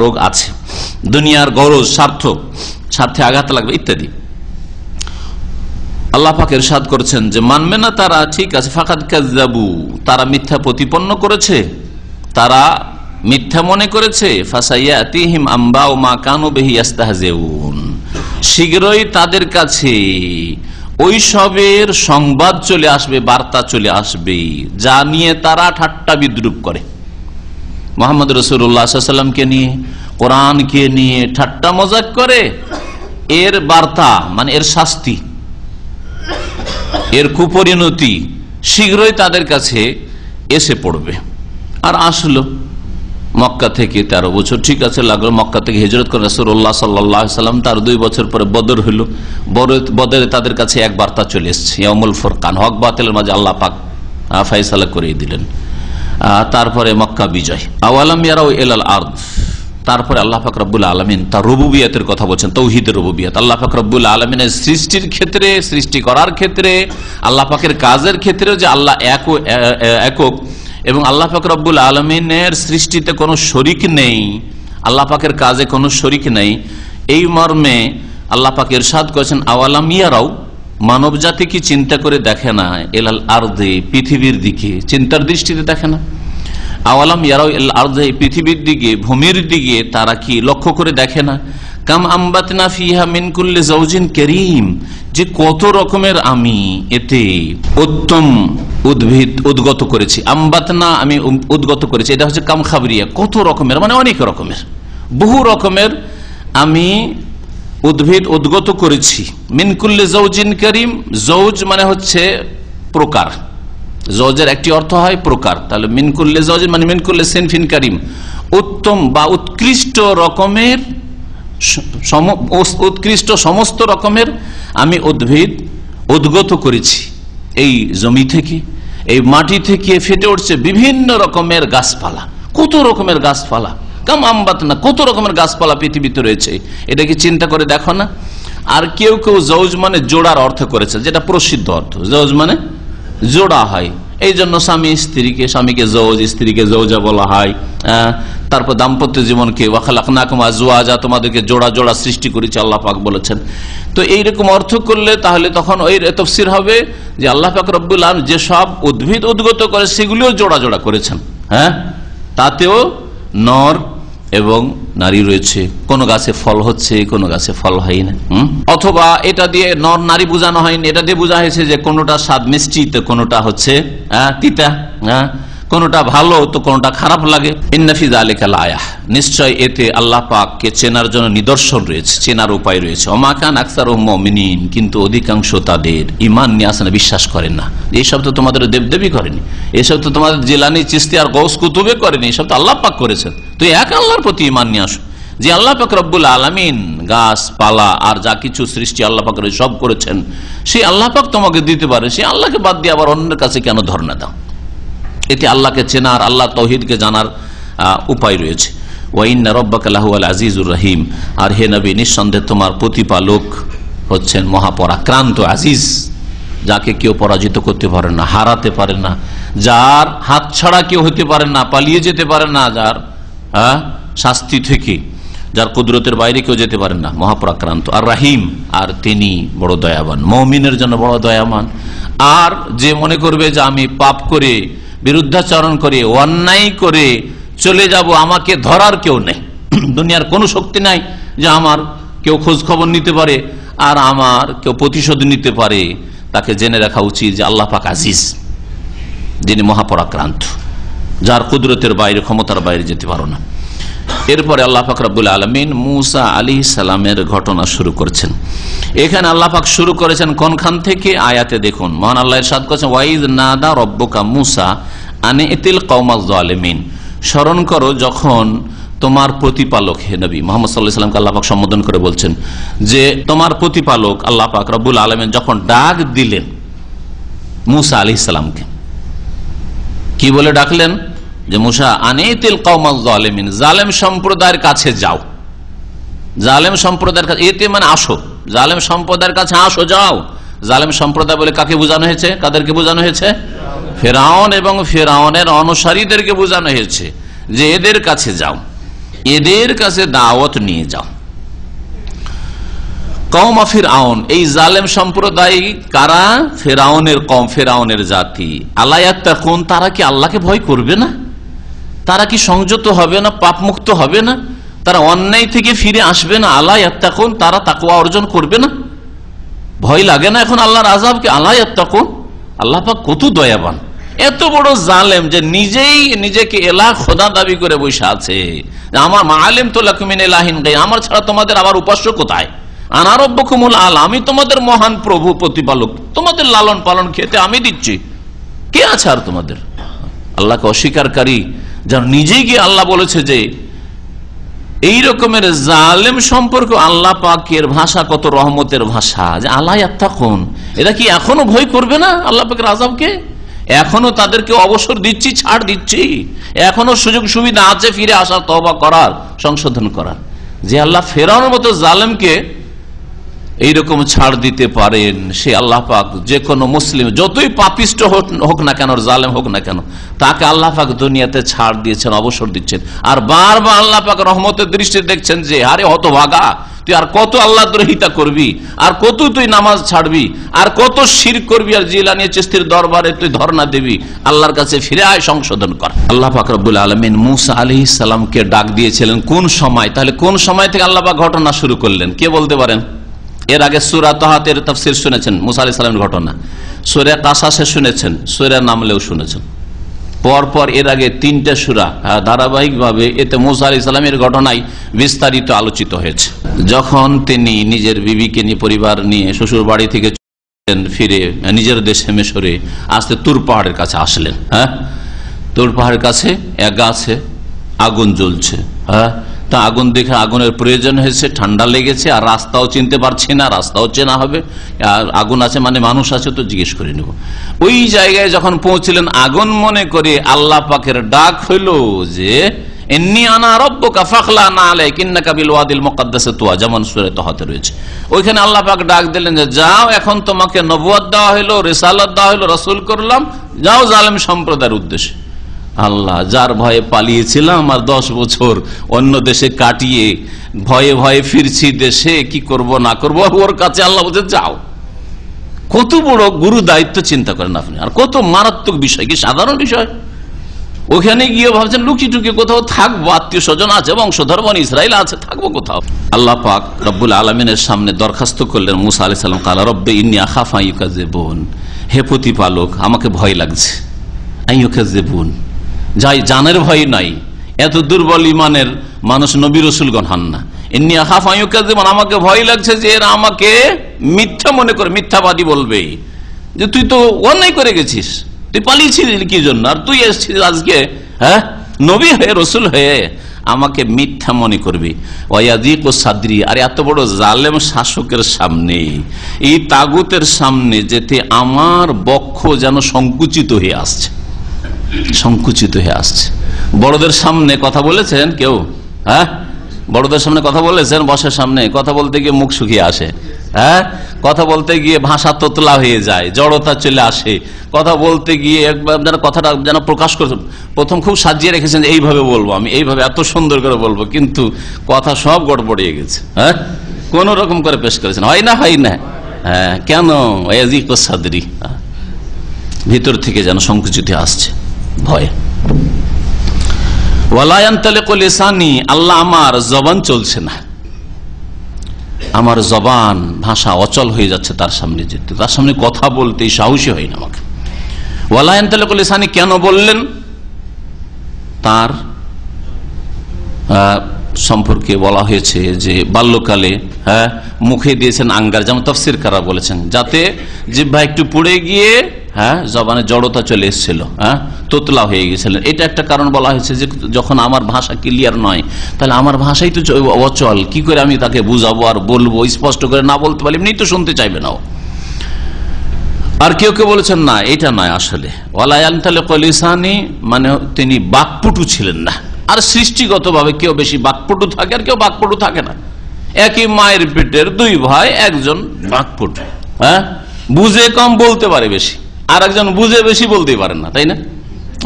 রোগ আছে, দুনিয়ার গরজ, স্বার্থে আঘাত লাগবে ইত্যাদি। আল্লাহ পাক ইরশাদ করেছেন যে মানবে না তারা, ঠিক আছে, ফাকাদ কাযযাবু, তারা মিথ্যা প্রতিপন্ন করেছে, তারা মিথ্যা মনে করেছে। ফাসাইয়াতিহিম আম্বাউ মা কানু বিহি ইস্তাহজিউন, শীঘ্রই তাদের কাছে ওই সবের সংবাদ চলে আসবে, বার্তা চলে আসবে যা নিয়ে তারা ঠাট্টা বিদ্রুপ করে। মুহাম্মদ রাসূলুল্লাহ সাল্লাল্লাহু আলাইহি ওয়াসাল্লামকে নিয়ে, কোরআনকে নিয়ে ঠাট্টা মজাক করে, এর বার্তা মানে এর শাস্তি, এর কুপরিণতি শীঘ্রই তাদের কাছে এসে পড়বে। আর আসলো মক্কা থেকে 13 বছর, ঠিক আছে, লাগলো মক্কা থেকে হিজরত করে রাসূলুল্লাহ সাল্লাল্লাহু আলাইহি ওয়াসাল্লাম, তার 2 বছর পরে বদর হলো। বদরে তাদের কাছে এক বার্তা চলে এসেছে, ইয়াউমুল ফুরকান, হক বাতিলের মাঝে আল্লাহ পাক ফয়সালা করে দিলেন। তারপরে মক্কা বিজয়। আওয়ালাম ইয়ারাউ ইলাল আরদ, তারপরে আল্লাহ পাক রব্বুল আলামিন তার রুবুবিয়তের কথা বলছেন, তৌহিদের রুবুবিয়ত। আল্লাহ পাক রব্বুল আলামিনের সৃষ্টির ক্ষেত্রে, সৃষ্টি করার ক্ষেত্রে, আল্লাহ পাকের কাজের ক্ষেত্রে যে আল্লাহ একক এবং আল্লাহ পাক রব্বুল আলামিনের সৃষ্টিতে কোনো শরিক নেই, আল্লাহ পাকের কাজে কোনো শরিক নেই, এই মর্মে আল্লাহ পাক ইরশাদ করেছেন আওয়ালাম ইয়ারাউ, মানব জাতি কি চিন্তা করে দেখে না, ইলাল আরদে, পৃথিবীর দিকে, চিন্তার দৃষ্টিতে দেখে না। আওয়ালাম ইয়ারাউ ইলাল আরদে, পৃথিবীর দিকে, ভূমির দিকে তারা কি লক্ষ্য করে দেখে না। কাম আম্বাতনা ফিহা মিন কুল্লি যাওজিন কারীম, যে কত রকমের আমি এতে উত্তম উদ্ভিদ উদ্গত করেছি। আম্বাতনা, আমি উদ্গত করেছি, এটা হচ্ছে কাম খাবরিয়া, কত রকমের মানে অনেক রকমের, বহু রকমের আমি উদ্ভিদ উদ্গত করেছি। মিন কুল্লি যাওজিন কারীম, যাওজ মানে হচ্ছে প্রকার, যাওজের একটি অর্থ হয় প্রকার, তাহলে মিন কুল্লি যাওজিন মানে মিন কুল্লি সিনফিন কারীম, উত্তম বা উৎকৃষ্ট রকমের, উৎকৃষ্ট সমস্ত রকমের আমি উদ্ভিদ উদ্গত করেছি। এই জমি থেকে, এই মাটি থেকে ফেটে উঠছে বিভিন্ন রকমের গাছপালা, কত রকমের গাছপালা, কাম আম্বাতনা, কত রকমের গাছপালা পৃথিবীতে রয়েছে, এটা কি চিন্তা করে দেখো না। আর কেউ কেউ যাওজ মানে জোড়ার অর্থ করেছে, যেটা প্রসিদ্ধ অর্থ, যাওজ মানে জোড়া হয়, এই জন্য স্বামীকে যাওজ, স্ত্রীকে যাওজা বলা হয়। তারপর দাম্পত্য জীবনকে ওয়াখালাকনাকুম আজওয়াজা, তোমাদেরকে জোড়া জোড়া সৃষ্টি করেছে আল্লাহ পাক বলেছেন। তো এইরকম অর্থ করলে তাহলে তখন ওই তাফসীর হবে যে আল্লাহ পাক রব্বুল আলামিন যে সব উদ্ভিদ উদ্গত করে সেগুলিও জোড়া জোড়া করেছেন, হ্যাঁ, তাতেও নর এবং নারী রয়েছে, কোন গাছে ফল হচ্ছে, কোন গাছে ফল হয় না। অথবা এটা দিয়ে নর নারী বোঝানো হয়নি, এটা দিয়ে বোঝা হয়েছে যে কোনটা স্বাদ মিষ্টি তো কোনটা হচ্ছে তিতা, কোনটা ভালো তো কোনটা খারাপ লাগে। ইন্না ফি যালিকা লায়াহ, নিশ্চয় এতে আল্লাহ পাককে চেনার জন্য নিদর্শন রয়েছে, চেনার উপায় রয়েছে। ওমা কান আকসারুহুম মুমিনিন, কিন্তু অধিকাংশ তাদের ঈমান নিয়ে আসে না, বিশ্বাস করেন না। এইসব তো তোমাদের দেবদেবী করেনি, এসব তো তোমাদের জিলানী চিশতি আর গৌস কুতুবে করেনি, এসব তো আল্লাহ পাক করেছেন। তুই এক আল্লাহর প্রতি ঈমান নিয়ে আসো, যে আল্লাহ পাক রব্বুল আলামিন গাছপালা আর যা কিছু সৃষ্টি আল্লাহ পাক সব করেছেন, সেই আল্লাহ পাক তোমাকে দিতে পারে, সেই আল্লাহকে বাদ দিয়ে আবার অন্যের কাছে কেন ধর্ণা দাও। এতে আল্লাহকে চেনার, আল্লাহ তাওহীদকে জানার উপায় রয়েছে। ওয়া ইন্না রাব্বাকা লাহুয়াল আজিজুর রহিম, আর হে নবী নিঃসন্দেহে তোমার প্রতিপালক হচ্ছেন মহাপরাক্রান্ত আজিজ, যাকে কেউ পরাজিত করতে পারে না, হারাতে পারে না, যার হাত ছাড়া কেউ হতে পারে না, পালিয়ে যেতে পারে না, যার শাস্তি থেকে, যার কুদরতের বাইরে কেউ যেতে পারে না, মহাপরাক্রান্ত। আর রাহিম, আর তিনি বড় দয়াবান, মুমিনের জন্য বড় দয়াবান। আর যে মনে করবে যে আমি পাপ করে, বিরুদ্ধাচরণ করে, অন্যায় করে চলে যাব, আমাকে ধরার কেউ নেই, দুনিয়ার কোনো শক্তি নাই যে আমার কেউ খোঁজ খবর নিতে পারে আর আমার কেউ প্রতিশোধ নিতে পারে, তাকে জেনে রাখা উচিত যে আল্লাহ পাক আজিজ, যিনি মহাপরাক্রান্ত, যার কুদরতের বাইরে, ক্ষমতার বাইরে যেতে পারো না। এরপরে আল্লাহ পাক রব্বুল আলামিন মুসা আলাইহিস সালামের ঘটনা শুরু করেছেন। এখানে আল্লাহ পাক শুরু করেছেন কোনখান থেকে, আয়াতে দেখুন, মহান আল্লাহ ইরশাদ করেছেন ওয়াইজ নাদা রব্বুকা মুসা আন ইতিল কওমাজ জালিমিন, স্মরণ করো যখন তোমার প্রতিপালক, হে নবী মুহাম্মদ সাল্লাল্লাহু আলাইহি ওয়াসাল্লামকে আল্লাহ পাক সম্বোধন করে বলছেন যে তোমার প্রতিপালক আল্লাহ পাক রব্বুল আলামিন যখন ডাক দিলেন মুসা আলাইহিস সালামকে, কি বলে ডাকলেন? যে মুসা আনিতিল কওমাজ জালিমিন, জালেম সম্প্রদায়ের কাছে যাও, জালেম সম্প্রদায়ের কাছে, এতে মানে আসো, জালেম সম্প্রদায়ের কাছে আসো, যাও। জালেম সম্প্রদায় বলে কাকে বোঝানো হয়েছে? কাদেরকে বোঝানো হয়েছে? ফেরাউন এবং ফেরাউনের অনুসারীদেরকে বোঝানো হয়েছে যে এদের কাছে যাও, এদের কাছে দাওয়াত নিয়ে যাও। কওম ফিরআউন, এই জালেম সম্প্রদায় কারা? ফেরাউনের কওম, ফেরাউনের জাতি। আলা ইয়াত্তাকুন, তারা কি আল্লাহকে ভয় করবে না? তারা কি সংযত হবে না, পাপ মুক্ত হবে না? তারা অন্যায় থেকে ফিরে আসবে না? আলা ইয়াত্তাকুন, তারা তাকওয়া অর্জন করবে না? ভয় লাগে না এখন আল্লাহর আযাবকে? আলা ইয়াত্তাকুন, আল্লাহ পাক কত দয়াবান। এত বড় জালেম যে নিজেই নিজেকে এলাহ খোদা দাবি করে বসে আছে, আমার মাআলিম তো লাকুম মিন ইলাহিন গায়র, আমার ছাড়া তোমাদের আবার উপাস্য কোথায়? আনা রাব্বুকুমুল আলা, আমি তোমাদের মহান প্রভু প্রতিপালক, তোমাদের লালন পালন খেতে আমি দিচ্ছি, কে আছে আর তোমাদের? আল্লাহকে অস্বীকারী যার নিজেই গিয়ে আল্লাহ বলেছে যে এই রকমের জালেম সম্পর্ক আল্লাহ পাকের ভাষা কত রহমতের ভাষা, যে আলা ইয়াত্তাকুন, এরা কি এখনো ভয় করবে না আল্লাহ পাকের আযাবকে? এখনো তাদেরকে অবসর দিচ্ছি, ছাড় দিচ্ছি, এখনো সুযোগ সুবিধা আছে ফিরে আসার, তওবা করার, সংশোধন করার। যে আল্লাহ ফেরাউনের মতো জালেমকে এইরকম ছাড় দিতে পারেন, সে আল্লাহ পাক যে কোনো মুসলিম যতই পাপিষ্ট হোক না কেন, জালেম হোক না কেন, তাকে আল্লাহ পাক দুনিয়াতে ছাড় দিয়েছেন, অবসর দিচ্ছেন। আর বারবার আল্লাহ পাক রহমতের দৃষ্টি দেখছেন যে আরে হতভাগা, তুই আর কত আল্লাহ দ্রোহিতা করবি, আর কত তুই নামাজ ছাড়বি, আর কত শিরক করবি, আর জিলানী চিশতির দরবারে তুই ধর্ণা দিবি, আল্লাহর কাছে ফিরে আয়, সংশোধন কর। আল্লাহ পাক রব্বুল আলামিন মুসা আলাইহিস সালামকে ডাক দিয়েছিলেন কোন সময়? তাহলে কোন সময় থেকে আল্লাহ পাক ঘটনা শুরু করলেন, কে বলতে পারেন? এর আগে সূরা তাহাতের তাফসীর শুনেছেন, মুসা আলাইহিস সালামের ঘটনা। সূরা কাসাসে শুনেছেন, সূরা নামলেও শুনেছেন। পরপর এর আগে 3টে সূরা ধারাবাহিকভাবে এতে মুসা আলাইহিস সালামের ঘটনাই বিস্তারিত আলোচিত হয়েছে। যখন তিনি নিজের বিবিকে নিয়ে, পরিবার নিয়ে শ্বশুর বাড়ি থেকে ফিরে নিজের দেশে মিশরে আসতে তুর পাহাড়ের কাছে আসলেন। তুর পাহাড়ের কাছে এক গাছে আগুন জ্বলছে। তা আগুন দেখে আগুনের প্রয়োজন হয়েছে, ঠান্ডা লেগেছে, আর রাস্তাও চিনতে পারছি না, রাস্তাও চেনা হবে, আগুন আছে মানে মানুষ আছে, তো জিজ্ঞেস করে নেব। ওই জায়গায় যখন পৌঁছলেন, আগুন মনে করে আল্লাহ পাকের ডাক হইল যে ইন্নী আনা রাব্বুকা ফাখলা'না আলাইকা ইন্নাকা বিল ওয়াদিল মুকাদ্দাসে তুয়া, যেমন সূরা তাহাতে রয়েছে। ওইখানে আল্লাহ পাক ডাক দিলেন যে যাও, এখন তোমাকে নবুয়ত দেওয়া হলো, রিসালাত দেওয়া হলো, রাসূল করলাম, যাও জালেম সম্প্রদায়ের উদ্দেশ্যে। আল্লাহ, যার ভয়ে পালিয়েছিলাম আর 10 বছর অন্য দেশে কাটিয়ে ভয়ে ভয়ে ফিরছি দেশে, কি করব না করব, ওর কাছে আল্লাহ বলছে যাও। কত বড় গুরু দায়িত্ব চিন্তা করেন আপনি, আর কত মারাত্মক বিষয়, কি সাধারণ বিষয়। ওখানে গিয়ে ভাবছেন লুকিয়ে টুকিয়ে কোথাও থাকবো, আত্মীয় স্বজন আছে, বংশধর বনি ইসরাইল আছে, থাকবো কোথাও। আল্লাহ পাক রব্বুল আলামিনের সামনে দরখাস্ত করলেন মুসা আলাইহিস সালাম, কালা রব্বি ইন্নী আখাফু আন ইউকাযযিবুন, হে প্রতিপালক আমার ভয় লাগছে, আন ইউকাযযিবুন, যাই জানের ভয় নাই, এত দুর্বল ইমানের মানুষ নবী রাসূলগণ হন না। ইন্নী আখাফু আন ইউকাযযিবুন, আমাকে ভয় লাগছে যে এরা আমাকে মিথ্যা মনে করে, মিথ্যাবাদী বলবে যে তুই তো অন্যায় করে গেছিস, তুই পালিয়েছিলি কি জন্য, আর তুই এসেছিস আজকে নবী হয়ে, রাসূল হয়ে, আমাকে মিথ্যা মনে করবি। ওয়ায়াযীকু সাদরি, আর এত বড় জালেম শাসকের সামনে, এই তাগুতের সামনে যেতে আমার বক্ষ যেন সংকুচিত হয়ে আসছে, সংকুচিত হয়ে আসছে। বড়দের সামনে কথা বলেছেন কেউ? বড়দের সামনে কথা বলেছেন? বসের সামনে কথা বলতে গিয়ে মুখ শুকিয়ে আসে, কথা বলতে গিয়ে ভাষা তোতলা হয়ে যায়, জড়তা চলে আসে, কথা বলতে গিয়ে একবার যেন কথাটা যেন প্রকাশ করছে। প্রথম খুব সাজিয়ে রেখেছেন যে এইভাবে বলবো, আমি এইভাবে এত সুন্দর করে বলবো, কিন্তু কথা সব গড়বড়িয়ে গেছে, কোন রকম করে পেশ করেছেন, হয় না হয় না। কেন? ওয়ায়াযীকু সাদরি, ভিতর থেকে যেন সংকুচিত আসছে ভয়। ওয়ালা ইয়ানতালিকু লিসানি, আল্লাহ আমার জবান চলছে না, আমার জবান ভাষা অচল হয়ে যাচ্ছে তার সামনে যেতে, তার সামনে কথা বলতেই সাহসী হয় না আমাকে। ওয়ালা ইয়ানতালিকু লিসানি কেন বললেন? তার সম্পর্কে বলা হয়েছে যে বাল্যকালে মুখে দিয়েছেন আঙ্গার, যেমন তাফসীরকাররা বলেছেন, যাতে জিহ্বা একটু পুড়ে গিয়ে জবানে জড়তা চলে এসেছিল, তোতলা হয়ে গেছিলেন। এটা একটা কারণ বলা হয়েছে যে যখন আমার ভাষা ক্লিয়ার নয়, তাহলে আমার ভাষাই তো অচল, কি করে আমি তাকে বুঝাবো আর বলবো, স্পষ্ট করে না বলতে পারলে এমনি তো শুনতে চাইবে না। আর কেউ কেউ বলেছেন না, এটা নয় আসলে, ওয়ালা ইয়ানতালিকু লিসানি মানে তিনি বাকপটু ছিলেন না। আর সৃষ্টিগতভাবে কেউ বেশি বাকপটু থাকে আর কেউ বাকপটু থাকে না। একই মায়ের পেটের 2 ভাই, একজন বাকপটু, বুঝে কম বলতে পারে বেশি, আর একজন বুঝে বেশি বলতেই পারে না, তাই না?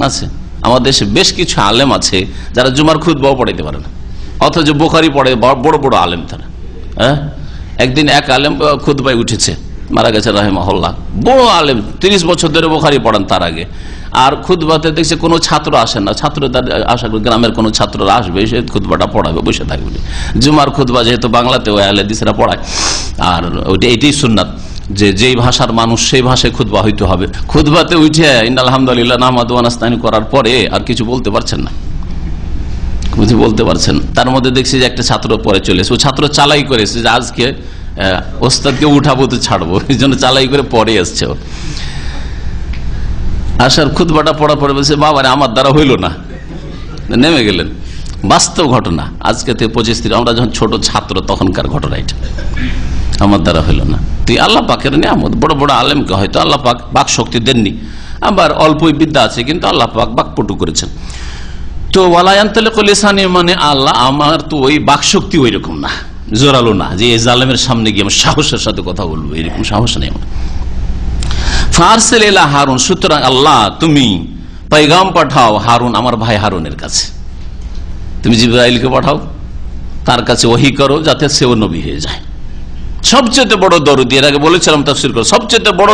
আছে আমাদের দেশে বেশ কিছু আলেম আছে যারা জুমার খুতবাও পড়াইতে পারে না, অথচ বুখারী পড়ে, বড় বড় আলেম তারা। হ্যাঁ, একদিন এক আলেম খুতবায় উঠেছে, মারা গেছে রাহিমাহুল্লাহ, বড় আলেম, 30 বছর ধরে বুখারী পড়ান তার আগে। আর খুতবাতে দেখছে কোনো ছাত্র আসে না, ছাত্র তার আশা করি গ্রামের কোনো ছাত্ররা আসবে, সে খুতবাটা পড়াবে, বসে থাকবে। জুমার খুতবা যেহেতু বাংলাতে ওই আহলে হাদিসরা পড়ায়, আর ওইটা এটাই সুন্নাত যে যেই ভাষার মানুষ সেই ভাষায় খুতবা হইতে হবে। খুতবাতে উঠে ইন্নাল হামদুলিল্লাহ নাহমাদুহু ওয়া নাস্তাইনু করার পরে আর কিছু বলতে পারছেন না, কিছু বলতে পারছেন। তার মধ্যে দেখছি যে একটা ছাত্র পরে চলেছে, ও ছাত্র চালাই করেছে যে আজকে ওস্তাদকে উঠাবো তো ছাড়বো, এই জন্য চালাই করে পরে এসছে। ও আসার খুতবাটা পড়া পরে বলছে, বাবারে আমার দ্বারা হইল না, নেমে গেলেন। বাস্তব ঘটনা, আজকে থেকে 25-30 আমরা যখন ছোট ছাত্র তখনকার ঘটনা এটা, আমার দ্বারা হইল না। তুই আল্লাহ পাকের নিয়ামত, বড় বড় আলেমকে হয়তো আল্লাহ পাক বাক শক্তি দেননি, আবার অল্পই বিদ্যা আছে, কিন্তু আল্লাহ পাক বাকপটু করেছেন। তো ওয়ালায়ান্তালিকু লিসানি মানে আল্লাহ, আমার তো ওই বাক শক্তি ওই রকম না, জোরালো না যে এই জালেমের সামনে গিয়ে আমি সাহসের সাথে কথা বলবো, এরকম সাহস নেই আমার। ফারসিল ইলা হারুন, সুতরাং আল্লাহ তুমি পয়গাম পাঠাও হারুন, আমার ভাই হারুনের কাছে। তুমি জিবরাইলকে পাঠাও, তার কাছে ওহী করো, যাতে সেও নবী হয়ে যায়। সবচেয়ে বড় দরদি, এর আগে বলেছিলাম তাফসীর করে, সবচেয়ে বড়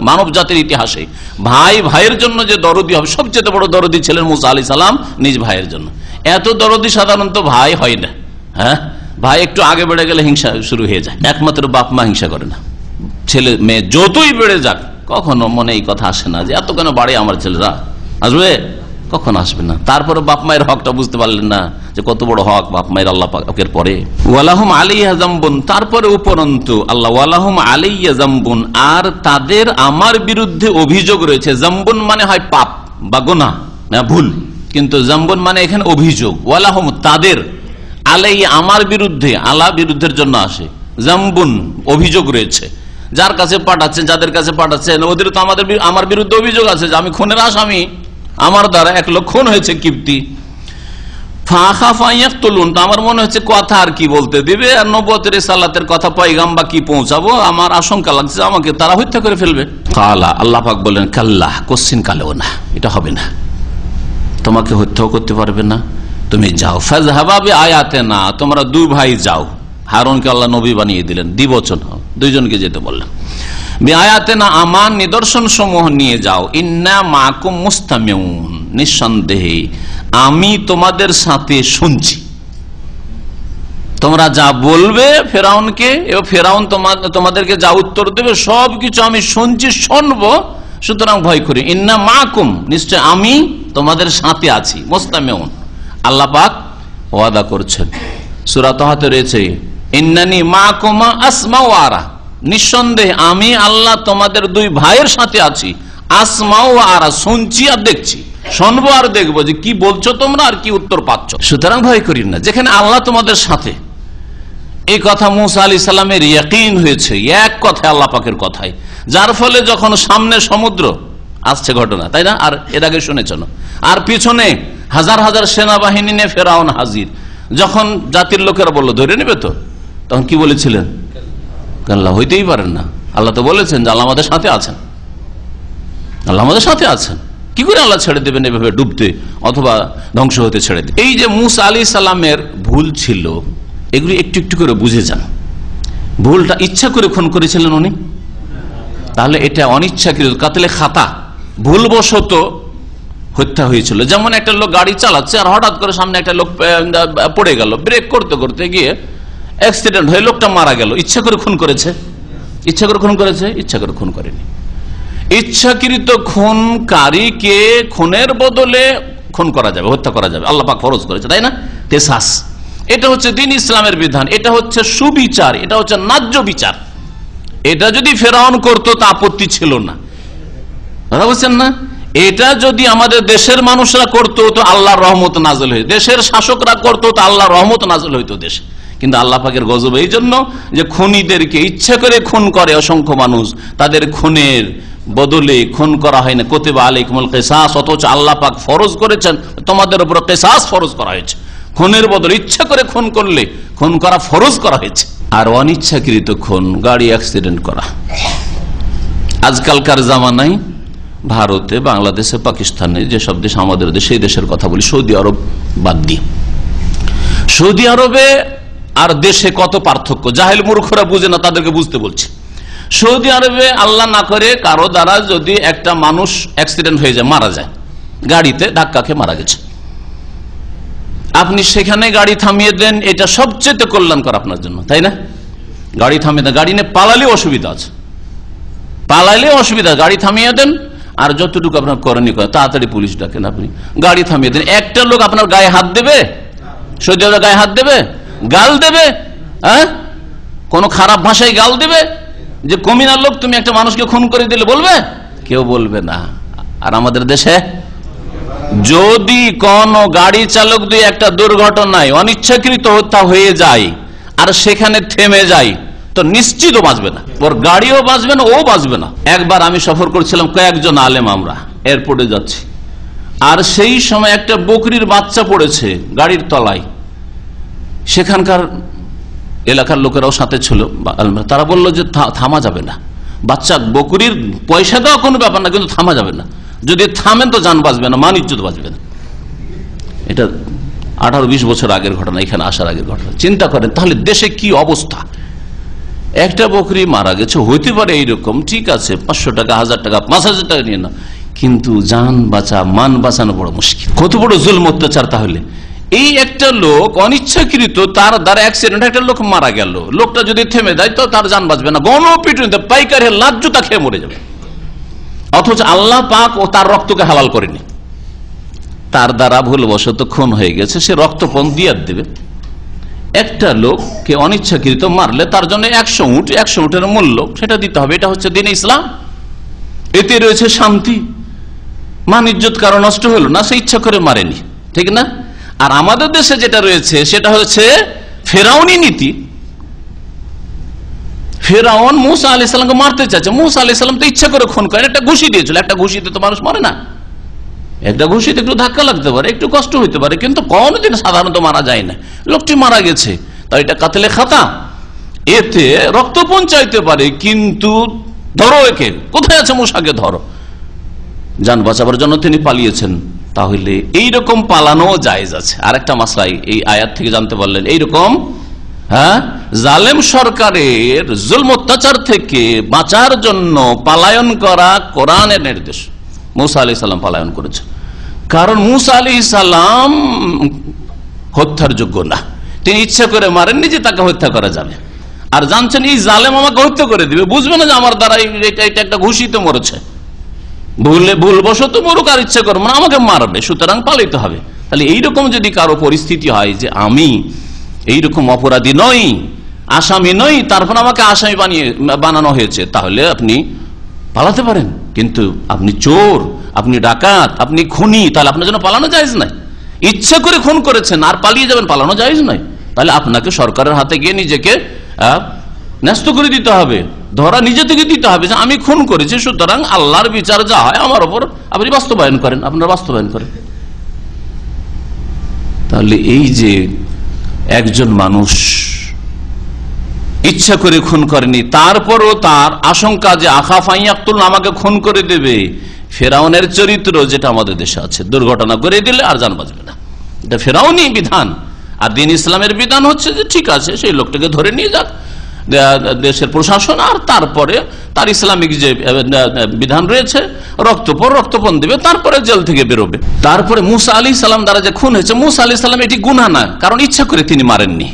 মানব জাতির ইতিহাসে ভাই ভাইয়ের জন্য যে দরদি হবে, সবচেয়ে বড় দরদি ছিলেন মুসা আলাইহিস সালাম নিজ ভাইয়ের জন্য। এত দরদি সাধারণত ভাই হয় না। হ্যাঁ, ভাই একটু আগে বেড়ে গেলে হিংসা শুরু হয়ে যায়। একমাত্র বাপ মা হিংসা করে না, ছেলে মেয়ে যতই বেড়ে যাক কখনো মনে এই কথা আসে না যে এত কেন বাড়ে আমার ছেলেরা, আসবে? কখনো আসবে না। তারপরে বাপ মায়ের হকটা বুঝতে পারলেন না যে কত বড় হক বাপ মায়ের আল্লাহ পাকের পরে। ওয়ালাহুম আলাইহা যামবুন, তারপরে উপরন্তু আল্লাহ ওয়ালাহুম আলাইহা যামবুন, আর তাদের আমার বিরুদ্ধে অভিযোগ রয়েছে। যামবুন মানে হয় পাপ বা গুনাহ, না ভুল, কিন্তু যামবুন মানে এখানে অভিযোগ। ওয়ালাহুম তাদের, আলাই আমার বিরুদ্ধে, আলা বিরুদ্ধের জন্য আসে, যামবুন অভিযোগ রয়েছে। যার কাছে পাঠাচ্ছেন, যাদের কাছে পাঠাচ্ছেন, ওদের তো আমার বিরুদ্ধে অভিযোগ আছে যে আমি খুনের আসামি, আমার দ্বারা 1 লোক খুন হয়েছে কিপ্তি। ফাখাফায়াকতুলুন, তো আমার মনে হচ্ছে কথা আর কি বলতে দিবে, আর নবুয়তের রিসালাতের কথা পয়গাম বা কি পৌঁছাবো, আমার আশঙ্কা লাগছে আমাকে তারা হত্যা করে ফেলবে। কালা, আল্লাহ পাক বলেন, কাল্লাহ, কোশ্চিন কালেও না, এটা হবে না, তোমাকে হত্যাও করতে পারবে না, তুমি যাও। ফাযহাবা বিআয়াতিনা, তোমরা 2 ভাই যাও। হারুনকে আল্লাহ নবী বানিয়ে দিলেন, দ্বিবচন, 2 জনকে যেতে বললেন। বিআয়াতিনা, আমার নিদর্শন সমূহ নিয়ে যাও। ইন্না মাকুম মুস্তামিউন, নিঃসন্দেহে আমি তোমাদের সাথে শুনছি। তোমরা যা বলবে ফেরাউনকে, এবং ফেরাউন তোমাদেরকে যা উত্তর দেবে সবকিছু আমি শুনছি, শুনবো, সুতরাং ভয় করি। ইন্না মাকুম, নিশ্চয় আমি তোমাদের সাথে আছি। মুস্তামিউন, আল্লাহ পাক ওয়াদা করছেন, সূরা তাহাতে রয়েছে, ইন্নানি মাকুমা আসমা ওয়া আরা, নিঃসন্দেহে আমি আল্লাহ তোমাদের 2 ভাইয়ের সাথে আছি। আসমা ওয়া আরা, শুনছি আর দেখছি, শুনবো আর দেখবো যে কি বলছো তোমরা আর কি উত্তর পাচ্ছ, সুতরাং ভয় করি না। যেখানে আল্লাহ তোমাদের সাথে, এই কথা মুসা আলাইহিস সালামের ইয়াকিন হয়েছে এক কথায়, আল্লাহ পাকের কথায়, যার ফলে যখন সামনে সমুদ্র আসছে ঘটনা, তাই না, আর এর আগে শুনেছ না, আর পিছনে হাজার হাজার সেনাবাহিনী নিয়ে ফেরাউন হাজির, যখন জাতির লোকেরা বললো ধরে নেবে, তো তখন কি বলেছিলেন? আল্লাহ হইতেই পারেন না, আল্লাহ তো বলেছেন যে আল্লাহ আমাদের সাথে আছেন, আল্লাহ আমাদের সাথে আছেন, কি করে আল্লাহ ছেড়ে দেবেন এভাবে ডুবতে অথবা ধ্বংস হতে ছেড়ে দেবেন? এই যে মুসা আলাইহিস সালামের ভুল ছিল, এগুলি একটু একটু করে বুঝে যান। ভুলটা ইচ্ছা করে খুন করেছিলেন উনি, তাহলে এটা অনিচ্ছাকৃত কাতলে খাতা, ভুলবশত হত্যা হয়েছিল। যেমন একটা লোক গাড়ি চালাচ্ছে আর হঠাৎ করে সামনে একটা লোক পড়ে গেল, ব্রেক করতে করতে গিয়ে অ্যাক্সিডেন্ট হয়ে লোকটা মারা গেল। ইচ্ছা করে খুন করেছে? ইচ্ছা করে খুন করেছে? ইচ্ছা করে খুন করেনি। ইচ্ছাকৃত খুনকারীকে খুনের বদলে খুন করা যাবে, হত্যা করা যাবে, আল্লাহ পাক ফরজ করেছে, তাই না? কিসাস, এটা হচ্ছে দ্বীন ইসলামের বিধান, এটা হচ্ছে সুবিচার, এটা হচ্ছে ন্যায্য বিচার। এটা যদি ফেরাউন করতো তা আপত্তি ছিল না, কথা বলছেন না? এটা যদি আমাদের দেশের মানুষরা করতো তো আল্লাহর রহমত নাযিল হইতো, দেশের শাসকরা করতো তো আল্লাহর রহমত নাযিল হইতো দেশে। কিন্তু আল্লাহ পাকের গজব এই জন্য যে খুনিদেরকে ইচ্ছা করে খুন করে অসংখ্য মানুষ, তাদের খুনের বদলে খুন করা হয় না। কুতিবা আলাইকুমুল কিসাস, অথচ আল্লাহ পাক ফরজ করেছেন তোমাদের উপর কিসাস ফরজ করা হয়েছে। খুনের বদলে ইচ্ছা করে খুন করলে খুন করা ফরজ করা হয়েছে। আর অনিচ্ছাকৃত খুন, গাড়ি অ্যাক্সিডেন্ট করা, আজকালকার জামানায় ভারতে, বাংলাদেশে, পাকিস্তানে, যেসব দেশ আমাদের দেশ, সেই দেশের কথা বলি, সৌদি আরব বাদ দিয়ে, সৌদি আরবে আর দেশে কত পার্থক্য, জাহেল মূর্খরা বুঝে না, তাদেরকে বুঝতে বলছি। সৌদি আরবে আল্লাহ না করে কারো দ্বারা যদি একটা মানুষ অ্যাক্সিডেন্ট হয়ে যায়, মারা যায়, গাড়িতে ধাক্কা খেয়ে মারা গেছে, আপনি সেখানে গাড়ি থামিয়ে দেন, এটা সবচেয়ে কল্যাণকর আপনার জন্য, তাই না? গাড়ি থামিয়ে দেন, গাড়ি নিয়ে পালালে অসুবিধা আছে, পালাইলে অসুবিধা, গাড়ি থামিয়ে দেন। আর যতটুকু আপনার করণীয় করে তাড়াতাড়ি পুলিশ ডাকেন, আপনি গাড়ি থামিয়ে দেন। একটা লোক আপনার গায়ে হাত দেবে, সৌদি আরবে গায়ে হাত দেবে, গাল দেবে, হ্যাঁ, কোন খারাপ ভাষায় গাল দেবে, যে কমিনার লোক তুমি একটা মানুষকে খুন করে দিলে, বলবে? কেউ বলবে না। আর আমাদের দেশে যদি কোন গাড়ি চালক দিয়ে একটা দুর্ঘটনায় অনিচ্ছাকৃত হত্যা হয়ে যায় আর সেখানে থেমে যায়, তো নিশ্চিত বাঁচবে না, ওর গাড়িও বাঁচবে না, ও বাঁচবে না। একবার আমি সফর করছিলাম, কয়েকজন আলেম, আমরা এয়ারপোর্টে যাচ্ছি, আর সেই সময় একটা বকরির বাচ্চা পড়েছে গাড়ির তলায়। সেখানকার এলাকার লোকেরাও সাথে ছিল, তারা বললো যে থামা যাবে না, বাচ্চা বকরির পয়সা দেওয়া কোনো ব্যাপার না, কিন্তু থামা যাবে না, যদি থামেন তো যান বাঁচবে না, মান ইজ্জত বাঁচবে না। এটা 18-20 বছর আগের ঘটনা, এখানে আসার আগের ঘটনা। চিন্তা করেন তাহলে দেশে কি অবস্থা। একটা বকরি মারা গেছে, হইতে পারে এইরকম, ঠিক আছে, 500 টাকা, 1000 টাকা, 5000 টাকা নিয়ে না, কিন্তু জান বাঁচা, মান বাঁচানো বড় মুশকিল। কত বড় জুলম অত্যাচার। তাহলে এই একটা লোক অনিচ্ছাকৃত, তার দ্বারা অ্যাক্সিডেন্ট, একটা লোক মারা গেল, লোকটা যদি থেমে দেয় তো তার জান বাঁচবে না, গণপিটুনিতে পাইকারি লাত জুতা খেয়ে মরে যাবে। অথচ আল্লাহ পাক ও তার রক্তকে হালাল করেনি, তার দ্বারা ভুলবশত খুন হয়ে গেছে, সে রক্তপণ দিয়ে দেবে। একটা লোককে অনিচ্ছাকৃত মারলে তার জন্য 100 উট, 100 উটের মূল্য সেটা দিতে হবে। এটা হচ্ছে দ্বীন ইসলাম, এতে রয়েছে শান্তি, মান ইজ্জত কারো নষ্ট হলো না, সে ইচ্ছা করে মারেনি, ঠিক না? আর আমাদের দেশে যেটা রয়েছে সেটা হচ্ছে ফেরাউনি নীতি। ফেরাউন মুসা আলাইহিস সালামকে মারতে চাচ্ছে, মুসা আলাইহিস সালাম তো ইচ্ছা করে খুন করেন, একটা ঘুষি দিয়েছিল। একটা ঘুষিতে তো মানুষ মরে না, একটা ঘুষিতে একটু ধাক্কা লাগতে পারে, একটু কষ্ট হইতে পারে, কিন্তু কোনদিন সাধারণত মারা যায় না। লোকটি মারা গেছে, তাই এটা কাতলে খাতা, এতে রক্তপণ চাইতে পারে, কিন্তু ধরো একে, কোথায় আছে মুসাকে, ধরো। জান বাঁচাবার জন্য তিনি পালিয়েছেন, তাহলে এইরকম পালানো জায়েজ আছে। আরেকটা মাসলাই এই আয়াত থেকে জানতে পারলেন, এইরকম জালেম সরকারের জুলম অত্যাচার থেকে বাঁচার জন্য পালায়ন করা কোরআনের নির্দেশ। মুসা আলাইহিস সালাম পালায়ন করেছে, কারণ মুসা আলাইহিস সালাম হত্যার যোগ্য না, তিনি ইচ্ছা করে মারেননি যে তাকে হত্যা করা যাবে। আর জানছেন এই জালেম আমাকে হত্যা করে দিবে, বুঝবে না যে আমার দ্বারা এটা একটা ঘুষিতে মরেছে, ভুলবশত মরুক, আর ইচ্ছা করবো না, আমাকে মারবে, সুতরাং পালাইতে হবে। তাহলে এইরকম যদি কারো পরিস্থিতি হয় যে আমি এইরকম অপরাধী নই, আসামি নই, তারপর আমাকে আসামি বানানো হয়েছে, তাহলে আপনি পালাতে পারেন। কিন্তু আপনি চোর, আপনি ডাকাত, আপনি খুনি, তাহলে আপনার জন্য পালানো জায়েজ নাই। ইচ্ছা করে খুন করেছেন আর পালিয়ে যাবেন, পালানো জায়েজ নাই। তাহলে আপনাকে সরকারের হাতে গিয়ে নিজেকে ন্যস্ত করে দিতে হবে, ধরা নিজে থেকে দিতে হবে যে আমি খুন করেছি, সুতরাং আল্লাহর বিচার যা হয় আমার ওপর আপনি বাস্তবায়ন করেন, আপনারা বাস্তবায়ন করেন। তাহলে এই যে একজন মানুষ ইচ্ছা করে খুন করেনি, তারপরও তার আশঙ্কা যে আখাফাইয়াক্তুল, আমাকে খুন করে দেবে, ফেরাউনের চরিত্র যেটা আমাদের দেশে আছে, দুর্ঘটনা করে দিলে আর জান বাঁচবে না, এটা ফেরাউনি বিধান। আর দ্বীন ইসলামের বিধান হচ্ছে যে ঠিক আছে, সেই লোকটাকে ধরে নিয়ে যাক দেশের প্রশাসন, আর তারপরে তার ইসলামিক যে বিধান রয়েছে, রক্তপণ দেবে, তারপরে জেল থেকে বেরোবে। তারপরে মুসা আলাইহিস সালাম দ্বারা যে খুন হয়েছে, মুসা আলাইহিস সালাম এটি গুনাহ না, কারণ ইচ্ছা করে তিনি মারেননি।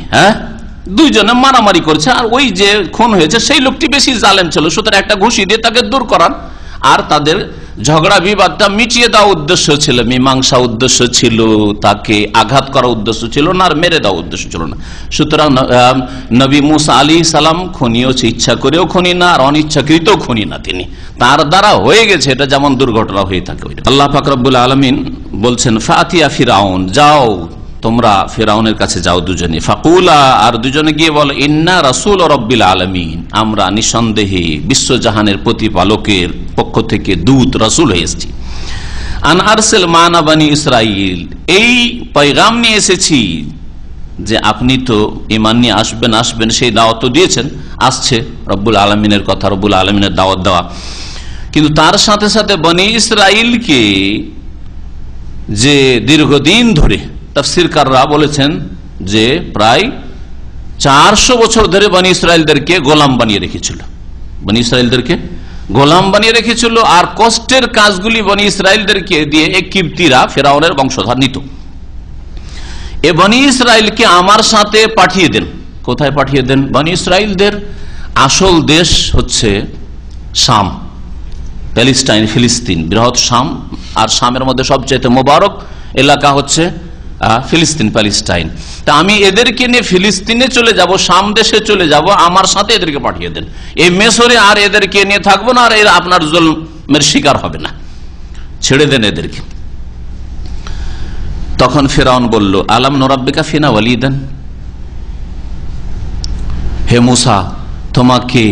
দুইজনে মারামারি করছে, আর ওই যে খুন হয়েছে সেই লোকটি বেশি জালেম ছিল, সুতরাং একটা ঘুষি দিয়ে তাকে দূর করান আর তাদের ঝগড়া বিবাদটা মিটিয়ে দেওয়া উদ্দেশ্য ছিল, মীমাংসা উদ্দেশ্য ছিল, তাকে আঘাত করা উদ্দেশ্য ছিল না, আর মেরে দেওয়া উদ্দেশ্য ছিল না। সুতরাং নবী মুসা আলাইহিস সালাম খুনিও ইচ্ছা করেও খুনি না, আর অনিচ্ছাকৃত খুনি না, তিনি তার দ্বারা হয়ে গেছে, এটা যেমন দুর্ঘটনা হয়ে থাকে। আল্লাহ পাক রব্বুল আলামিন বলছেন, ফাতিয়া ফিরাউন, যাও তোমরা ফিরাউনের কাছে যাও দুজনে, ফাকুলা, আর দুজনে গিয়ে বলো, ইন্না রাসূল রাব্বিল আলামিন, আমরা নিঃসন্দেহে বিশ্বজাহানের প্রতিপালকের পক্ষ থেকে দূত রাসূল হয়ে এসেছি। আন আরসিল মানা বানি ইসরাইল, এই পয়গাম নিয়ে এসেছি যে আপনি তো ঈমান নিয়ে আসবেন সেই দাওয়াত তো দিয়েছেন, আসছে রব্বুল আলামিনের কথা, রব্বুল আলামিনের দাওয়াত দেওয়া। কিন্তু তার সাথে সাথে বনি ইসরাইলকে যে দীর্ঘদিন ধরে তাফসীরকাররা বলেছেন যে প্রায় 400 বছর ধরে বনি ইসরাইলদেরকে গোলাম বানিয়ে রেখেছিল, বনি ইসরাইলদেরকে গোলাম বানিয়ে রেখেছিল। আর কষ্টের কাজগুলি বনি ইসরাইলদেরকে দিয়ে কিপ্তিরা ফেরাউনের বংশধর নিত। এ বনি ইসরাইলকে আমার সাথে পাঠিয়ে দেন। কোথায় পাঠিয়ে দেন? বনি ইসরাইলদের আসল দেশ হচ্ছে শাম, প্যালেস্টাইন, ফিলিস্তিন, বৃহৎ শাম। আর শামের মধ্যে সবচেয়ে মোবারক এলাকা হচ্ছে ফিলিস্তিন, প্যালেস্টাইন। তা আমি এদেরকে নিয়ে ফিলিস্তিনে চলে যাব, শাম দেশে চলে যাব, আমার সাথে এদেরকে পাঠিয়ে দেন। এই মিশরে আর এদেরকে নিয়ে থাকবো না, আর এরা আপনার জুলমের শিকার হবে না, ছেড়ে দেন এদেরকে। তখন ফিরআউন বলল, আলাম নুরাব্বিকা ফিনা ওয়ালিদান, হে মূসা তোমাকে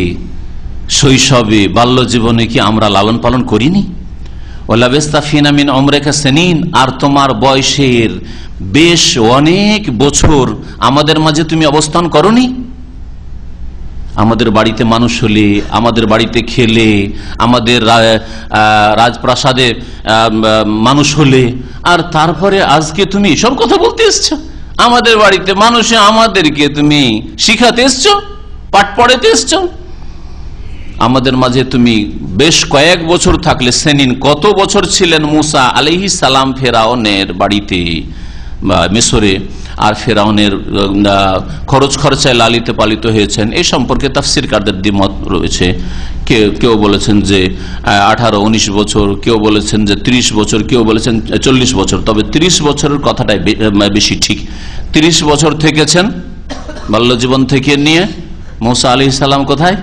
শৈশবে বাল্য জীবনে কি আমরা লালন পালন করিনি? ওয়ালাবিস্তা ফিনা মিন উমরিকা সিনিন, আর তোমার বয়সের বেশ অনেক বছর আমাদের মাঝে তুমি অবস্থান করনি? আমাদের বাড়িতে মানুষ হলে, আমাদের বাড়িতে খেলে, আমাদের রাজপ্রাসাদে মানুষ হলে, আর তারপরে আজকে তুমি সব কথা বলতে এসছো? আমাদের বাড়িতে মানুষে আমাদেরকে তুমি শিখাতে এসছো, পাঠ পড়াতে এসছো। আমাদের মাঝে তুমি বেশ কয়েক বছর থাকলে। সেনিন, কত বছর ছিলেন মুসা আলাইহিস সালাম ফেরাউনের বাড়িতে বা মিশরে, আর ফেরাউনের খরচ খরচায় লালিত পালিত হয়েছেন? এই সম্পর্কে তাফসীরকারদের দ্বিমত রয়েছে। কেউ বলেছেন যে 18-19 বছর, কেউ বলেছেন যে 30 বছর, কেউ বলেছেন 40 বছর। তবে 30 বছরের কথাটাই বেশি ঠিক। 30 বছর থেকেছেন বাল্যজীবন থেকে নিয়ে মুসা আলাইহিস সালাম কোথায়?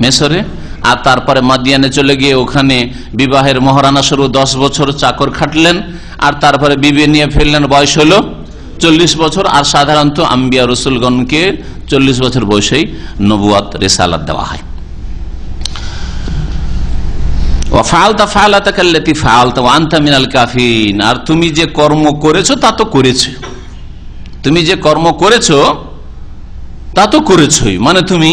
মিশরে। আর তারপরে মাদিয়ানে চলে গিয়ে ওখানে বিবাহের মহারানা শুরু, 10 বছর চাকর খাটলেন, আর তারপরে বিবি নিয়ে ফেললেন, বয়স হলো 40 বছর। আর সাধারণত আম্বিয়া রসুলগণকে 40 বছর বয়সেই নবুয়াত রিসালাত দেওয়া হয়। আর তুমি যে কর্ম করেছো তা তো করেছো, তুমি যে কর্ম করেছো তা তো করেছোই, মানে তুমি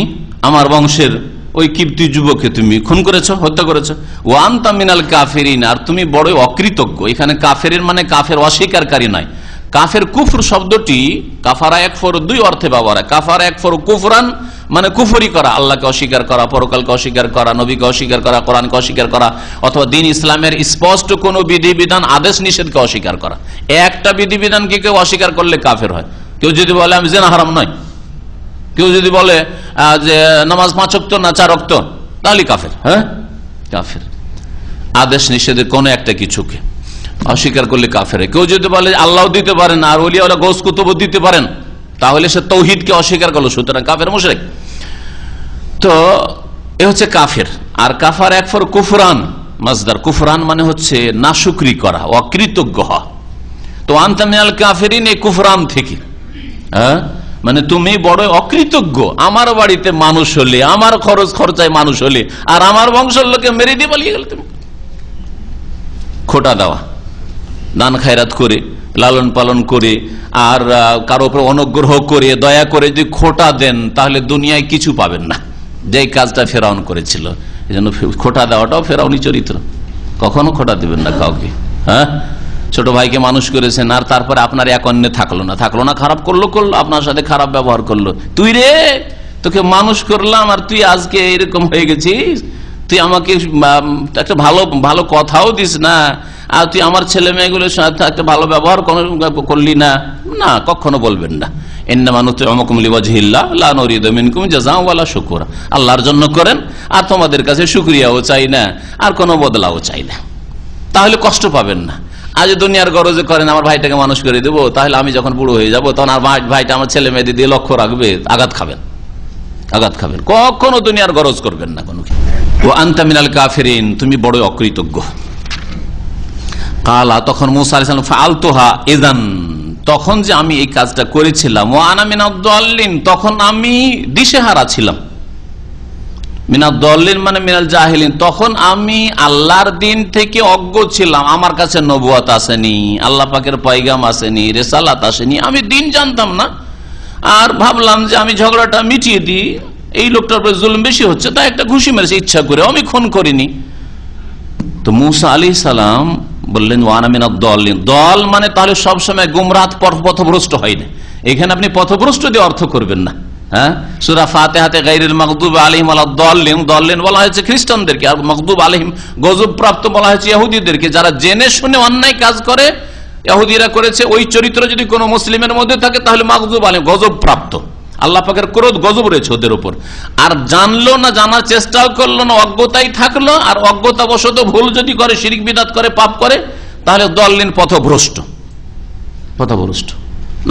আমার বংশের ওই কিপ্তি যুবককে তুমি খুন করেছো, হত্যা করেছো। ওয়ান্তা মিনাল কাফিরিন, আর তুমি বড় অকৃতজ্ঞ। এখানে কাফেরিন মানে কাফের অস্বীকারী নয়। কাফের কুফর শব্দটি কাফারা একফর 2 অর্থে ব্যবহার হয়। কাফারা একফর কুফরান মানে কুফরি করা, আল্লাহকে অস্বীকার করা, পরকালকে অস্বীকার করা, নবীকে অস্বীকার করা, কোরআনকে অস্বীকার করা, অথবা দিন ইসলামের স্পষ্ট কোন বিধিবিধান, আদেশ নিষেধকে অস্বীকার করা। একটা বিধিবিধানকে কেউ অস্বীকার করলে কাফের হয়। কেউ যদি বলে আমি জিনা হারাম নয়, কেউ যদি বলে যে নামাজ 5 ওয়াক্ত না 4 ওয়াক্ত, তাহলে কাফের। হ্যাঁ, কাফের। আদেশ নিষেধের কোন একটা কিছুকে অস্বীকার করলে কাফের। কেউ যদি বলে আল্লাহ দিতে পারেন আর ওলিয়া গৌস কুতুব দিতে পারেন, তাহলে সে তৌহিদকে অস্বীকার করলো, সুতরাং কাফের মুশরিক। তো এ হচ্ছে কাফের। আর কাফার একফর কুফরান মাসদার, কুফরান মানে হচ্ছে নাশুকরি করা, অকৃতজ্ঞ হওয়া। তো আনতা মিনাল কাফিরিন এই কুফরান থেকে, হ্যাঁ, মানে তুমি বড় অকৃতজ্ঞ। আমার বাড়িতে মানুষ হলে, আমার খরচ খরচায় মানুষ হলে, আর আমার বংশের লোকে মেরে দিয়ে পালিয়ে গেলে তুমি। খোটা দেওয়া, দান খায়রাত করে, লালন পালন করে, আর কারো উপর অনুগ্রহ করে, দয়া করে যদি খোটা দেন, তাহলে দুনিয়ায় কিছু পাবেন না। যে কাজটা ফেরাউন করেছিল, এই জন্য খোটা দেওয়াটাও ফেরাউনি চরিত্র। কখনো খোটা দিবেন না কাউকে। হ্যাঁ, ছোট ভাইকে মানুষ করেছেন, আর তারপরে আপনার এক অন্যে থাকলো না, খারাপ করলো, আপনার সাথে খারাপ ব্যবহার করলো। তুই রে, তোকে মানুষ করলাম আর তুই আজকে এরকম হয়ে গেছিস, তুই আমাকে একটা ভালো কথাও দিস না, আর তুই আমার ছেলে মেয়েগুলোর সাথে একটা ভালো ব্যবহার করলি না। না, কখনো বলবেন না। আল্লাহর জন্য করেন, আর তোমাদের কাছে শুকরিয়াও চাই না, আর কোনো বদলাও চাই না, তাহলে কষ্ট পাবেন না। আজ দুনিয়ার গরজে করেন আমার ভাইটাকে মানুষ করে দেবো, তাহলে আমি যখন বুড়ো হয়ে যাবো তখন আর ভাইটা আমার ছেলে মেয়েদের দিয়ে লক্ষ্য রাখবে, আঘাত খাবেন। কখনো দুনিয়ার গরজ করবেন না কোনো। ও আনতা মিনাল কাফিরিন, তুমি বড় অকৃতজ্ঞ। কালা, তখন মুসা আলাইহিস সালাম ফাআলতুহা ইযান, তখন যে আমি এই কাজটা করেছিলাম, ও আনা মিনাদ দাল্লিন, তখন আমি দিশেহারা ছিলাম। মিনাদ দাল্লিন মানে মিনাল জাহিলিন, তখন আমি আল্লাহর দিন থেকে অজ্ঞ ছিলাম। আমার কাছে নবুয়ত আসেনি, আল্লাহ পাকের পয়গাম আসেনি, রিসালাত আসেনি, আমি দিন জানতাম না। আর ভাবলাম যে আমি ঝগড়াটা মিটিয়ে দিই, এই লোকটার উপরে জুলুম বেশি হচ্ছে, তাই একটা ঘুষি মেরেছে ইচ্ছা করে, আমি খুন করিনি। তো মুসা আলাইহিস সালাম বললেন ওয়ানা মিনাদ দাল্লিন। দল মানে তাহলে সবসময় গুমরাহ পথভ্রষ্ট হয় না, এখানে আপনি পথভ্রষ্ট দিয়ে অর্থ করবেন না। হ্যাঁ, সূরা ফাতিহাতে গায়রিল মাগদুবি আলাইহিম ওয়ালাদ-দাল্লিন, দাল্লিন বলা হয়েছে খ্রিস্টানদেরকে, আর মাগদুব আলাইহিম গজবপ্রাপ্ত বলা হয়েছে ইহুদিদেরকে, যারা জেনে শুনে অন্যায় কাজ করে। ইহুদিরা করেছে, ওই চরিত্র যদি কোনো মুসলিমের মধ্যে থাকে তাহলে মাগদুব আলাইহিম গজবপ্রাপ্ত, আল্লাহ পাকের ক্রোধ গজব রয়েছে ওদের উপর। আর জানলো না, জানার চেষ্টাও করলো না, অজ্ঞতাই থাকলো, আর অজ্ঞতাবশত ভুল যদি করে, শিরক বিদআত করে, পাপ করে, তাহলে দাল্লিন পথভ্রষ্ট।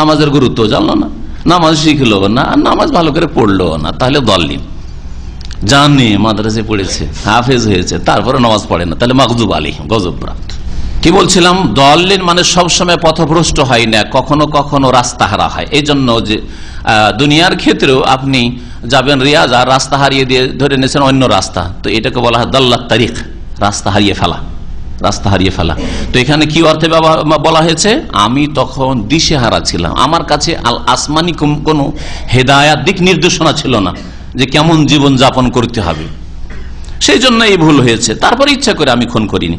নামাজের গুরুত্ব জানলো না, নামাজ শিখলো না, আর নামাজ ভালো করে পড়লো না, তাহলে দাল্লিন। জানে মাদ্রাসায় পড়েছে, হাফেজ হয়েছে, তারপরে নামাজ পড়ে না, তাহলে মাগদুব আলাইহিম গজবপ্রাপ্ত। কি বলছিলাম, দাল্লিন মানে সবসময় পথভ্রষ্ট হয় না, কখনো কখনো রাস্তাহারা হয়। এই জন্য যে দুনিয়ার ক্ষেত্রেও আপনি যাবেন রিয়াজ, আর রাস্তা হারিয়ে দিয়ে ধরে নিয়েছেন অন্য রাস্তা, তো এটাকে বলা হয় দাল্লাত তারিক, রাস্তা হারিয়ে ফেলা। তো এখানে কি অর্থে বলা হয়েছে, আমি তখন দিশেহারা ছিলাম, আমার কাছে আসমানি কোনো হেদায়াত, দিক নির্দেশনা ছিল না যে কেমন জীবন যাপন করতে হবে, সেই জন্য এই ভুল হয়েছে। তারপরে ইচ্ছা করে আমি খুন করিনি।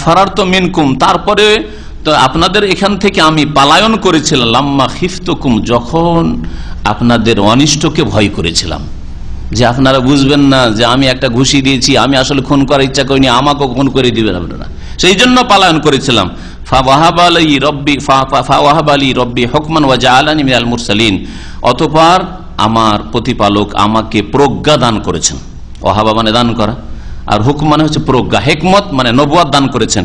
ফারারতু মিনকুম, তারপরে তো আপনাদের এখান থেকে আমি পালায়ন করেছিলাম, লাম্মা খিফতুকুম, যখন আপনাদের অনিষ্টকে ভয় করেছিলাম, যে আপনারা বুঝবেন না যে আমি একটা ঘুষি দিয়েছি, আমি আসলে খুন করার ইচ্ছা করিনি, আমাকেও খুন করে দিবেন আপনারা, সেই জন্য পালায়ন করেছিলাম। ফাওয়াহাবা লি রব্বি হুকমান ওয়া জাআলানি মিনাল মুরসালিন, অতঃপর আমার প্রতিপালক আমাকে প্রজ্ঞা দান করেছেন। ওয়াহাবা মানে দান করা, আর হুকম মানে হচ্ছে প্রজ্ঞা, হিকমত মানে নবুয়ত দান করেছেন,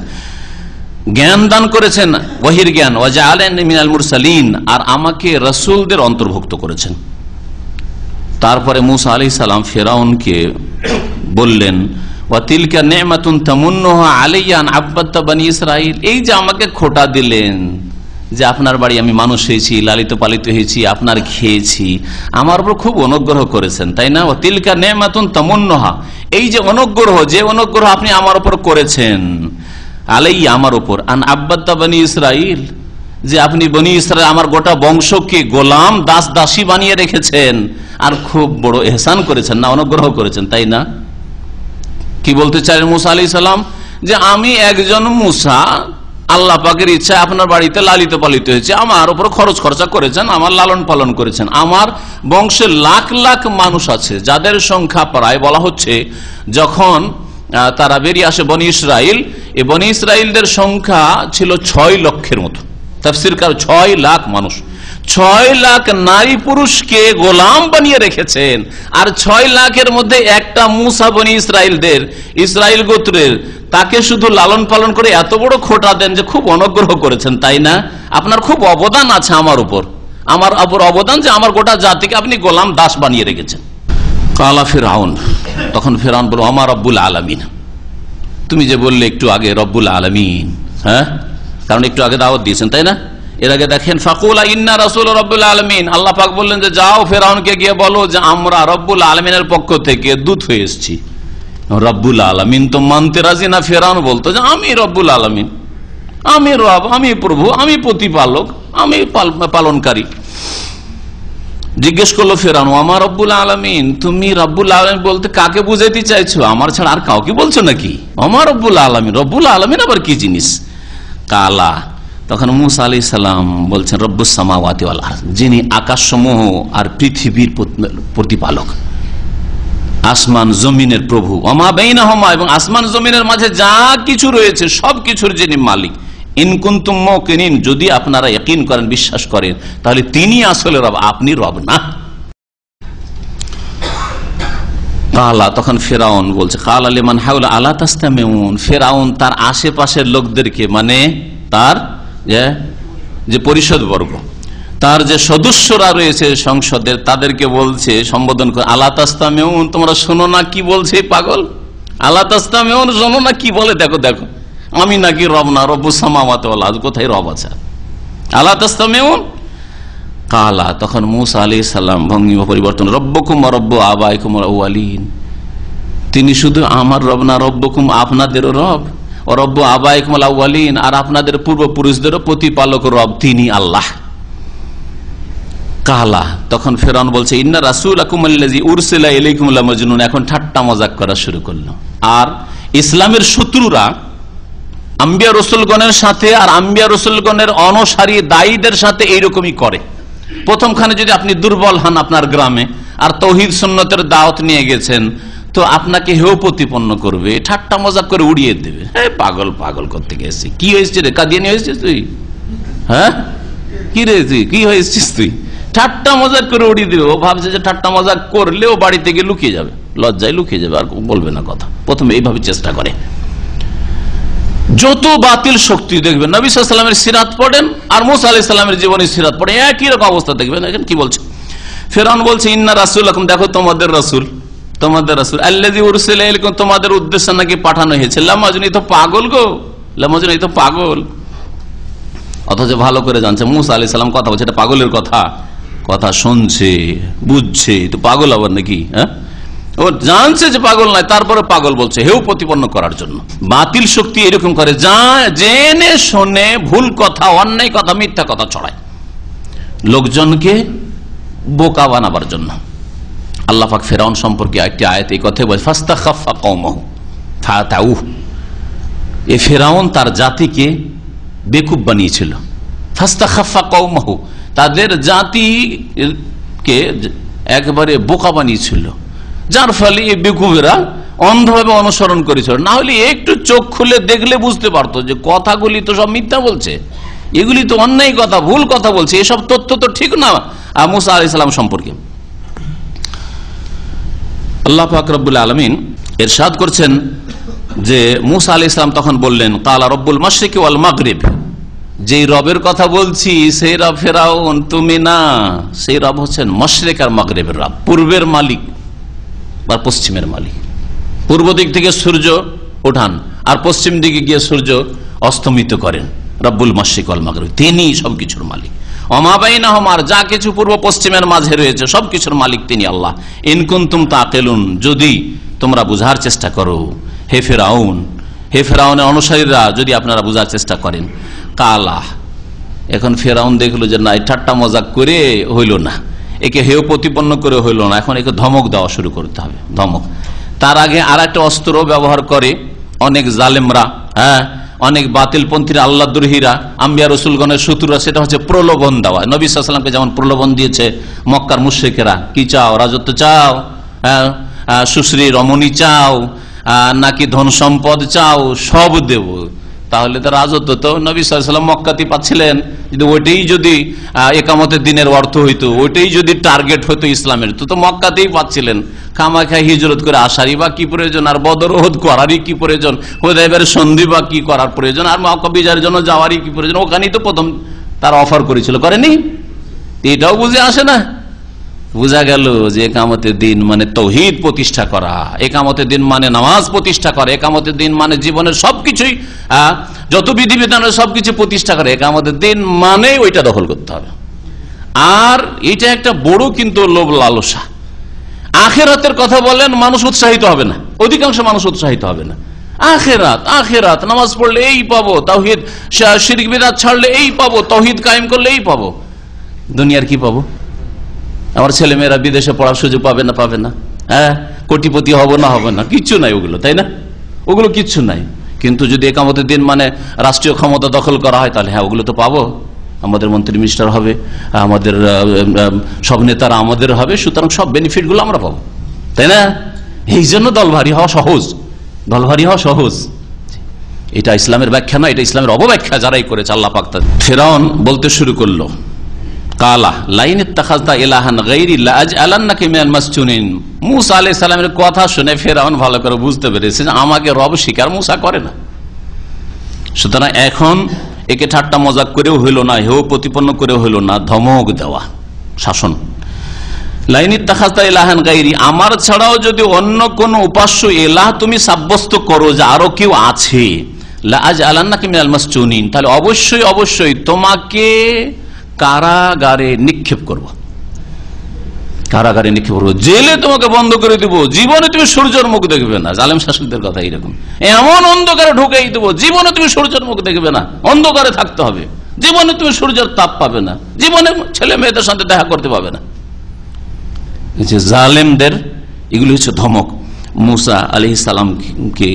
জ্ঞান দান করেছেন, ওয়াহির জ্ঞান। ওয়া জাআলানি মিনাল মুরসালিন, আর আমাকে রাসূলদের অন্তর্ভুক্ত করেছেন। তারপরে মুসা আলাইহিস সালাম ফিরআউনকে বললেন, ওয়া তিলকা নি'মাতুন তামুন্নুহা আলাইয়া আন আব্বাদতা বনি ইসরাইল, এই যে আমাকে খোটা দিলেন যে আপনার বাড়ি আমি মানুষ হয়েছি, লালিত পালিত হয়েছি, আপনার খেয়েছি, আমার উপর খুব অনুগ্রহ করেছেন, তাই না? ওয়া তিলকা নি'মাতুন তামুন্নুহা, এই যে অনুগ্রহ আপনি আমার উপর করেছেন, আলাইয়া আমার উপর, আন আব্বাদতা বনি ইসরাইল, যে আপনি বনি ইসরাইল আমার গোটা বংশকে গোলাম দাস দাসী বানিয়ে রেখেছেন, আর খুব বড় ইহসান করেছেন না, অনুগ্রহ করেছেন, তাই না? কি বলতে চাইলেন মুসা আলাইহিস সালাম, যে আমি একজন মুসা, আল্লাহ পাকের ইচ্ছা আপনার বাড়িতে লালিত পালিত হয়েছে, আমার উপর খরচ খরচা করেছেন, আমার লালন পালন করেছেন। আমার বংশে লাখ লাখ মানুষ আছে, যাদের সংখ্যা প্রায় বলা হচ্ছে যখন তারা বেরিয়ে আসে বনি ইসরাইল, এই বনি ইসরাইলদের সংখ্যা ছিল 6 লক্ষের মতো। তাফসীরকার 6 লাখ মানুষ, 6 লাখ নারী পুরুষকে গোলাম বানিয়ে রেখেছেন, আর 6 লাখের মধ্যে একটা মুসা বনি ইসরাইল গোত্রের, তাকে শুধু লালন পালন করে এত বড় খোটা দেন যে খুব অনুগ্রহ করেছেন, তাই না? আপনার খুব অবদান আছে আমার উপর অবদান, যে আমার গোটা জাতিকে আপনি গোলাম দাস বানিয়ে রেখেছেন। কালা ফিরআউন, তখন ফিরআউন বলল, আমার রব্বুল আলামিন, তুমি যে বললে একটু আগে রব্বুল আলামিন, হ্যাঁ, কারণ একটু আগে দাওয়াত দিয়েছেন, তাই না? এর আগে দেখেন, ফাকুলা ইন্না রাসূল রব্বুল আলামিন, আল্লাহ পাক বললেন যে যাও ফিরআউনকে গিয়ে বলো যে আমরা রব্বুল আলামিনের পক্ষ থেকে দূত হয়ে এসেছি। রব্বুল আলামিন তো মানতে রাজি না। ফিরআউন বলতো যে আমি রব্বুল আলামিন, আমি রব, আমি প্রভু, আমি প্রতিপালক, আমি পালনকারী। জিজ্ঞেস করলো ফিরআউন, আমার রব্বুল আলামিন, তুমি রব্বুল আলামিন বলতে কাকে বুঝাইতে চাইছো? আমার ছাড়া আর কাউকে বলছো নাকি? আমার রব্বুল আলামিন আবার কি জিনিস? কালা, তখন মুসা আলাইহিস সালাম বলছেন, রব্বুস সামাওয়াতি ওয়াল আরদ, যিনি আকাশসমূহ আর পৃথিবীর প্রতিপালক, আসমান জমিনের প্রভু, ওমা বাইনাহুমা, এবং আসমান জমিনের মাঝে যা কিছু রয়েছে সব কিছুর যিনি মালিক। ইন কুনতুম মুকিনিন, যদি আপনারা ইয়াকিন করেন, বিশ্বাস করেন, তাহলে তিনি আসলে রব, আপনি রব না। কালা, তখন ফিরআউন বলছে, কালা লিমান হাওলা আলা তাসতামিউন, ফিরআউন তার আশেপাশের লোকদেরকে, মানে তার যে পরিষদ বর্গ, তার যে সদস্যরা রয়েছে সংসদের, তাদেরকে বলছে, সম্বোধন করে, আলা তাসতামিউন, তোমরা শোনো না কি বলছে পাগল, আলা তাসতামিউন, শোনো না কি বলে, দেখো দেখো, আমি নাকি রব না, রব্বুস সামাওয়াতি ওয়াল আরদ, কোথায় রব আছে? আলা তাসতামিউন। কালা, তখন মুসা আলাইহিস সালাম ভঙ্গিমা পরিবর্তন, রব্বুকুম ওয়া রব্বু আবাইকুম আল আউয়ালিন, তিনি শুধু আমার রব না, রব্বুকুম আপনাদেরও রব, ও রব্বু আবাইকুম আল আউয়ালিন, আর আপনাদের পূর্বপুরুষদেরও প্রতিপালক রব তিনি আল্লাহ। কালা, তখন ফেরাউন বলছে ইন্না রাসূলাকুম আল্লাযী উরসিলা ইলাইকুম লামাজনুন। এখন ঠাট্টা মজাক করা শুরু করলো। আর ইসলামের শত্রুরা আম্বিয়া রসুলগণের সাথে আর আম্বিয়া রসুলগণের অনুসারী দায়ীদের সাথে এইরকমই করে। প্রথমখানে যদি আপনি দুর্বল হন আপনার গ্রামে আর তৌহিদ সুন্নতের দাওয়াত নিয়ে গেছেন, তো আপনাকে হেয় প্রতিপন্ন করবে, ঠাট্টা মজাক করে উড়িয়ে দেবে। পাগল পাগল করতে গেছি, কি হয়েছে রে, কাদিয়ানি হয়েছিস তুই? হ্যাঁ, কি রে তুই, কি হয়েছিস তুই? ঠাট্টা মজাক করে উড়িয়ে দেবে। ও ভাবছে যে ঠাট্টা মজাক করলে ও বাড়ি থেকে লুকিয়ে যাবে, লজ্জায় লুকিয়ে যাবে, আর বলবে না কথা। প্রথমে এইভাবে চেষ্টা করে। যত বাতিল শক্তি দেখবেন, নবী সাল্লাল্লাহু আলাইহি ওয়াসাল্লামের সিরাত পড়েন আর মুসা আলাইহিস সালামের জীবনী সিরাত পড়েন, একই রকম অবস্থা দেখবেন। এখন কি বলছে ফেরাউন? বলছে ইন্না রাসূলাকুম, দেখো তোমাদের রাসূল, তোমাদের রাসূল আল্লাযী উরসিলা ইলাইকুম, তোমাদের উদ্দেশ্যে নাকি পাঠানো হয়েছে। লামাজনুন, এই তো পাগল গো, লামাজনুন এই তো পাগল। অথচ ভালো করে জানছে মুসা আলাইহিস সালাম কথা বলছে, এটা পাগলের কথা, কথা শুনছে, বুঝছে, তো পাগল আবার নাকি? হ্যাঁ, ও জানছে যে পাগল নয়, তারপরে পাগল বলছে হেউ প্রতিপন্ন করার জন্য। বাতিল শক্তি এরকম করে, যা জেনে শুনে ভুল কথা, অন্যায় কথা, মিথ্যা কথা ছড়ায় লোকজনকে বোকা বানাবার জন্য। আল্লাহ পাক ফেরাউন সম্পর্কে একটি আয়াত এই কথা বলে, ফাস্তাখাফা কওমাহু ফাতাউহ, এই ফেরাউন তার জাতিকে বেকুব বানিয়েছিল। ফাস্তাখাফা কওমাহু, তাদের জাতিকে একেবারে বোকা বানিয়েছিল, যার ফলে এই বেকুবেরা অন্ধভাবে অনুসরণ করেছিল। না হলে একটু চোখ খুলে দেখলে বুঝতে পারতো যে কথাগুলি তো সব মিথ্যা বলছে, এগুলি তো অন্যায় কথা, ভুল কথা বলছে, এসব তথ্য তো ঠিক না মুসা আলাইহিস সালাম সম্পর্কে। আল্লাহ পাক রব্বুল আলামিন ইরশাদ করছেন যে মুসা আলাইহিস সালাম তখন বললেন, কালা রব্বুল মাশরিকি ওয়াল মাগরিব, যেই রবের কথা বলছি সেই রব ফেরাউন তুমি না, সেই রব হচ্ছেন মাশরিক আর মাগরিবের রব, পূর্বের মালিক আর পশ্চিমের মালিক। পূর্ব দিক থেকে সূর্য ওঠান আর পশ্চিম দিকে গিয়ে সূর্য অস্তমিত করেন, রব্বুল মাশরিক ওয়াল মাগরিব, তিনি সবকিছুর মালিক। ওমা বাইনাহুমা, আর যা কিছু পূর্ব পশ্চিমের মাঝে রয়েছে সবকিছুর মালিক তিনি আল্লাহ। ইন কুনতুম তাকিলুন, যদি তোমরা বুঝার চেষ্টা করো, হে ফেরাউন, হে ফেরাউনের অনুসারীরা, যদি আপনারা বুঝার চেষ্টা করেন। কালা, এখন ফেরাউন দেখলো যে না, ঠাট্টা মজাক করে হইল না, একে হেয় প্রতিপন্ন করে হইল না, এখন একে ধমক দেওয়া শুরু করতে হবে, ধমক। তার আগে আর একটা অস্ত্র ব্যবহার করে অনেক জালেমরা, হ্যাঁ, অনেক বাতিলপন্থীরা, আল্লাহ দ্রোহীরা, আম্বিয়া রসুলগণের শত্রুরা, সেটা হচ্ছে প্রলোভন দেওয়া। নবী সাল্লাল্লাহু আলাইহি ওয়াসাল্লামকে যেমন প্রলোভন দিয়েছে মক্কার মুশরিকেরা, কি চাও, রাজত্ব চাও, সুশ্রী রমণী চাও, নাকি ধন সম্পদ চাও, সব দেব। তাহলে তো রাজত্ব তো নবী সাল্লাল্লাহু আলাইহি ওয়াসাল্লাম মক্কাতেই পাচ্ছিলেন, কিন্তু ওইটাই যদি একামতের দিনের অর্থ হইতো, ওইটাই যদি টার্গেট হইতো ইসলামের, তো মক্কাতেই পাচ্ছিলেন। খামাখাই হিজরত করে আসারই বা কি প্রয়োজন, আর বদর ওহদ করারই কি প্রয়োজন, হুদায়বিয়ার সন্ধি বা কি করার প্রয়োজন, আর মক্কা বিজয়ের জন্য যাওয়ারই কি প্রয়োজন? ওখানেই তো প্রথম তার অফার করেছিল, করেনি? এটাও বুঝে আসে না। বোঝা গেল যে একামতের দিন মানে তৌহিদ প্রতিষ্ঠা করা, একামতের দিন মানে নামাজ প্রতিষ্ঠা করা, একামতের দিন মানে জীবনের সবকিছুই, যত বিধিবিধানের সবকিছু প্রতিষ্ঠা করে, একামতের দিন মানে ওইটা দখল করতে হবে। আর এটা একটা বড় কিন্তু লোভ লালসা। আখেরাতের কথা বলেন, মানুষ উৎসাহিত হবে না, অধিকাংশ মানুষ উৎসাহিত হবে না। আখেরাত, আখেরাত, নামাজ পড়লে এই পাবো, তাওহীদ শিরক বিদআত ছাড়লে এই পাবো, তাওহীদ কায়েম করলে এই পাবো। দুনিয়ার কি পাবো? আমার ছেলে মেয়েরা বিদেশে পড়ার সুযোগ পাবে না, পাবে না, হ্যাঁ, কোটিপতি হবো না, হবে না, কিচ্ছু নাই ওগুলো, তাই না? ওগুলো কিচ্ছু নাই। কিন্তু যদি একামতের দিন মানে রাষ্ট্রীয় ক্ষমতা দখল করা হয়, তাহলে হ্যাঁ, ওগুলো তো পাবো। আমাদের মন্ত্রী মিনিস্টার হবে, আমাদের সব নেতারা আমাদের হবে, সুতরাং সব বেনিফিট গুলো আমরা পাবো, তাই না? এই জন্য দলভারী হওয়া সহজ, দলভারী হওয়া সহজ। এটা ইসলামের ব্যাখ্যা নয়, এটা ইসলামের অবব্যাখ্যা যারাই করেছে আল্লাহ পাক। ফিরআউন বলতে শুরু করলো, কালা লাইন ইত্তাখাযতা ইলাহান গায়রি লাআজআলান্নাকা মিনাল মাসজুনিন। মুসা আলাইহিস সালামের কথা শুনে ফিরআউন ভালো করে বুঝতে পেরেছে যে আমাকে রব স্বীকার মুসা করে না। সুতরাং এখন একে ঠাট্টা মজাক করেও হইল না, হেউ প্রতিপন্ন করেও হইল না, ধমক দেওয়া, শাসন। লাইন ইত্তাখাযতা ইলাহান গায়রি, আমার ছাড়াও যদি অন্য কোন উপাস্য ইলাহ তুমি সাব্যস্ত করো যে আরো কেউ আছে, লাআজআলান্নাকা মিনাল মাসজুনিন, তাহলে অবশ্যই অবশ্যই তোমাকে কারাগারে নিক্ষেপ করব, কারাগারে নিক্ষেপ করবো, জেলে তোমাকে বন্ধ করে দিব, জীবনে তুমি সূর্যের মুখ দেখবে না। জালেম শাসকদের কথা এইরকম, এমন অন্ধকারে ঢুকাই দেবো, জীবনে তুমি সূর্যের মুখ দেখবে না, অন্ধকারে থাকতে হবে, জীবনে তুমি সূর্যের তাপ পাবে না, জীবনে ছেলে মেয়েদের সাথে দেখা করতে পাবে না। জালেমদের এগুলি হচ্ছে ধমক। মুসা আলাইহিস সালামকে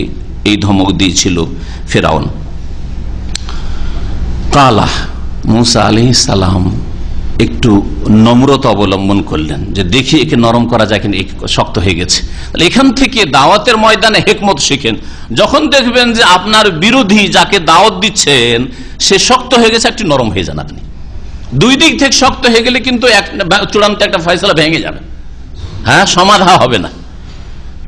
এই ধমক দিয়েছিল ফেরাউন। কালা, মুসা আলাইহিস সালাম একটু নম্রতা অবলম্বন করলেন, যে দেখি একে নরম করা যায়, কিন্তু শক্ত হয়ে গেছে। এখান থেকে দাওয়াতের ময়দানে হেকমত শিখেন। যখন দেখবেন যে আপনার বিরোধী যাকে দাওয়াত দিচ্ছেন সে শক্ত হয়ে গেছে, একটু নরম হয়ে যান আপনি। দুই দিক থেকে শক্ত হয়ে গেলে কিন্তু চূড়ান্ত একটা ফয়সালা ভেঙে যাবে, হ্যাঁ, সমাধান হবে না।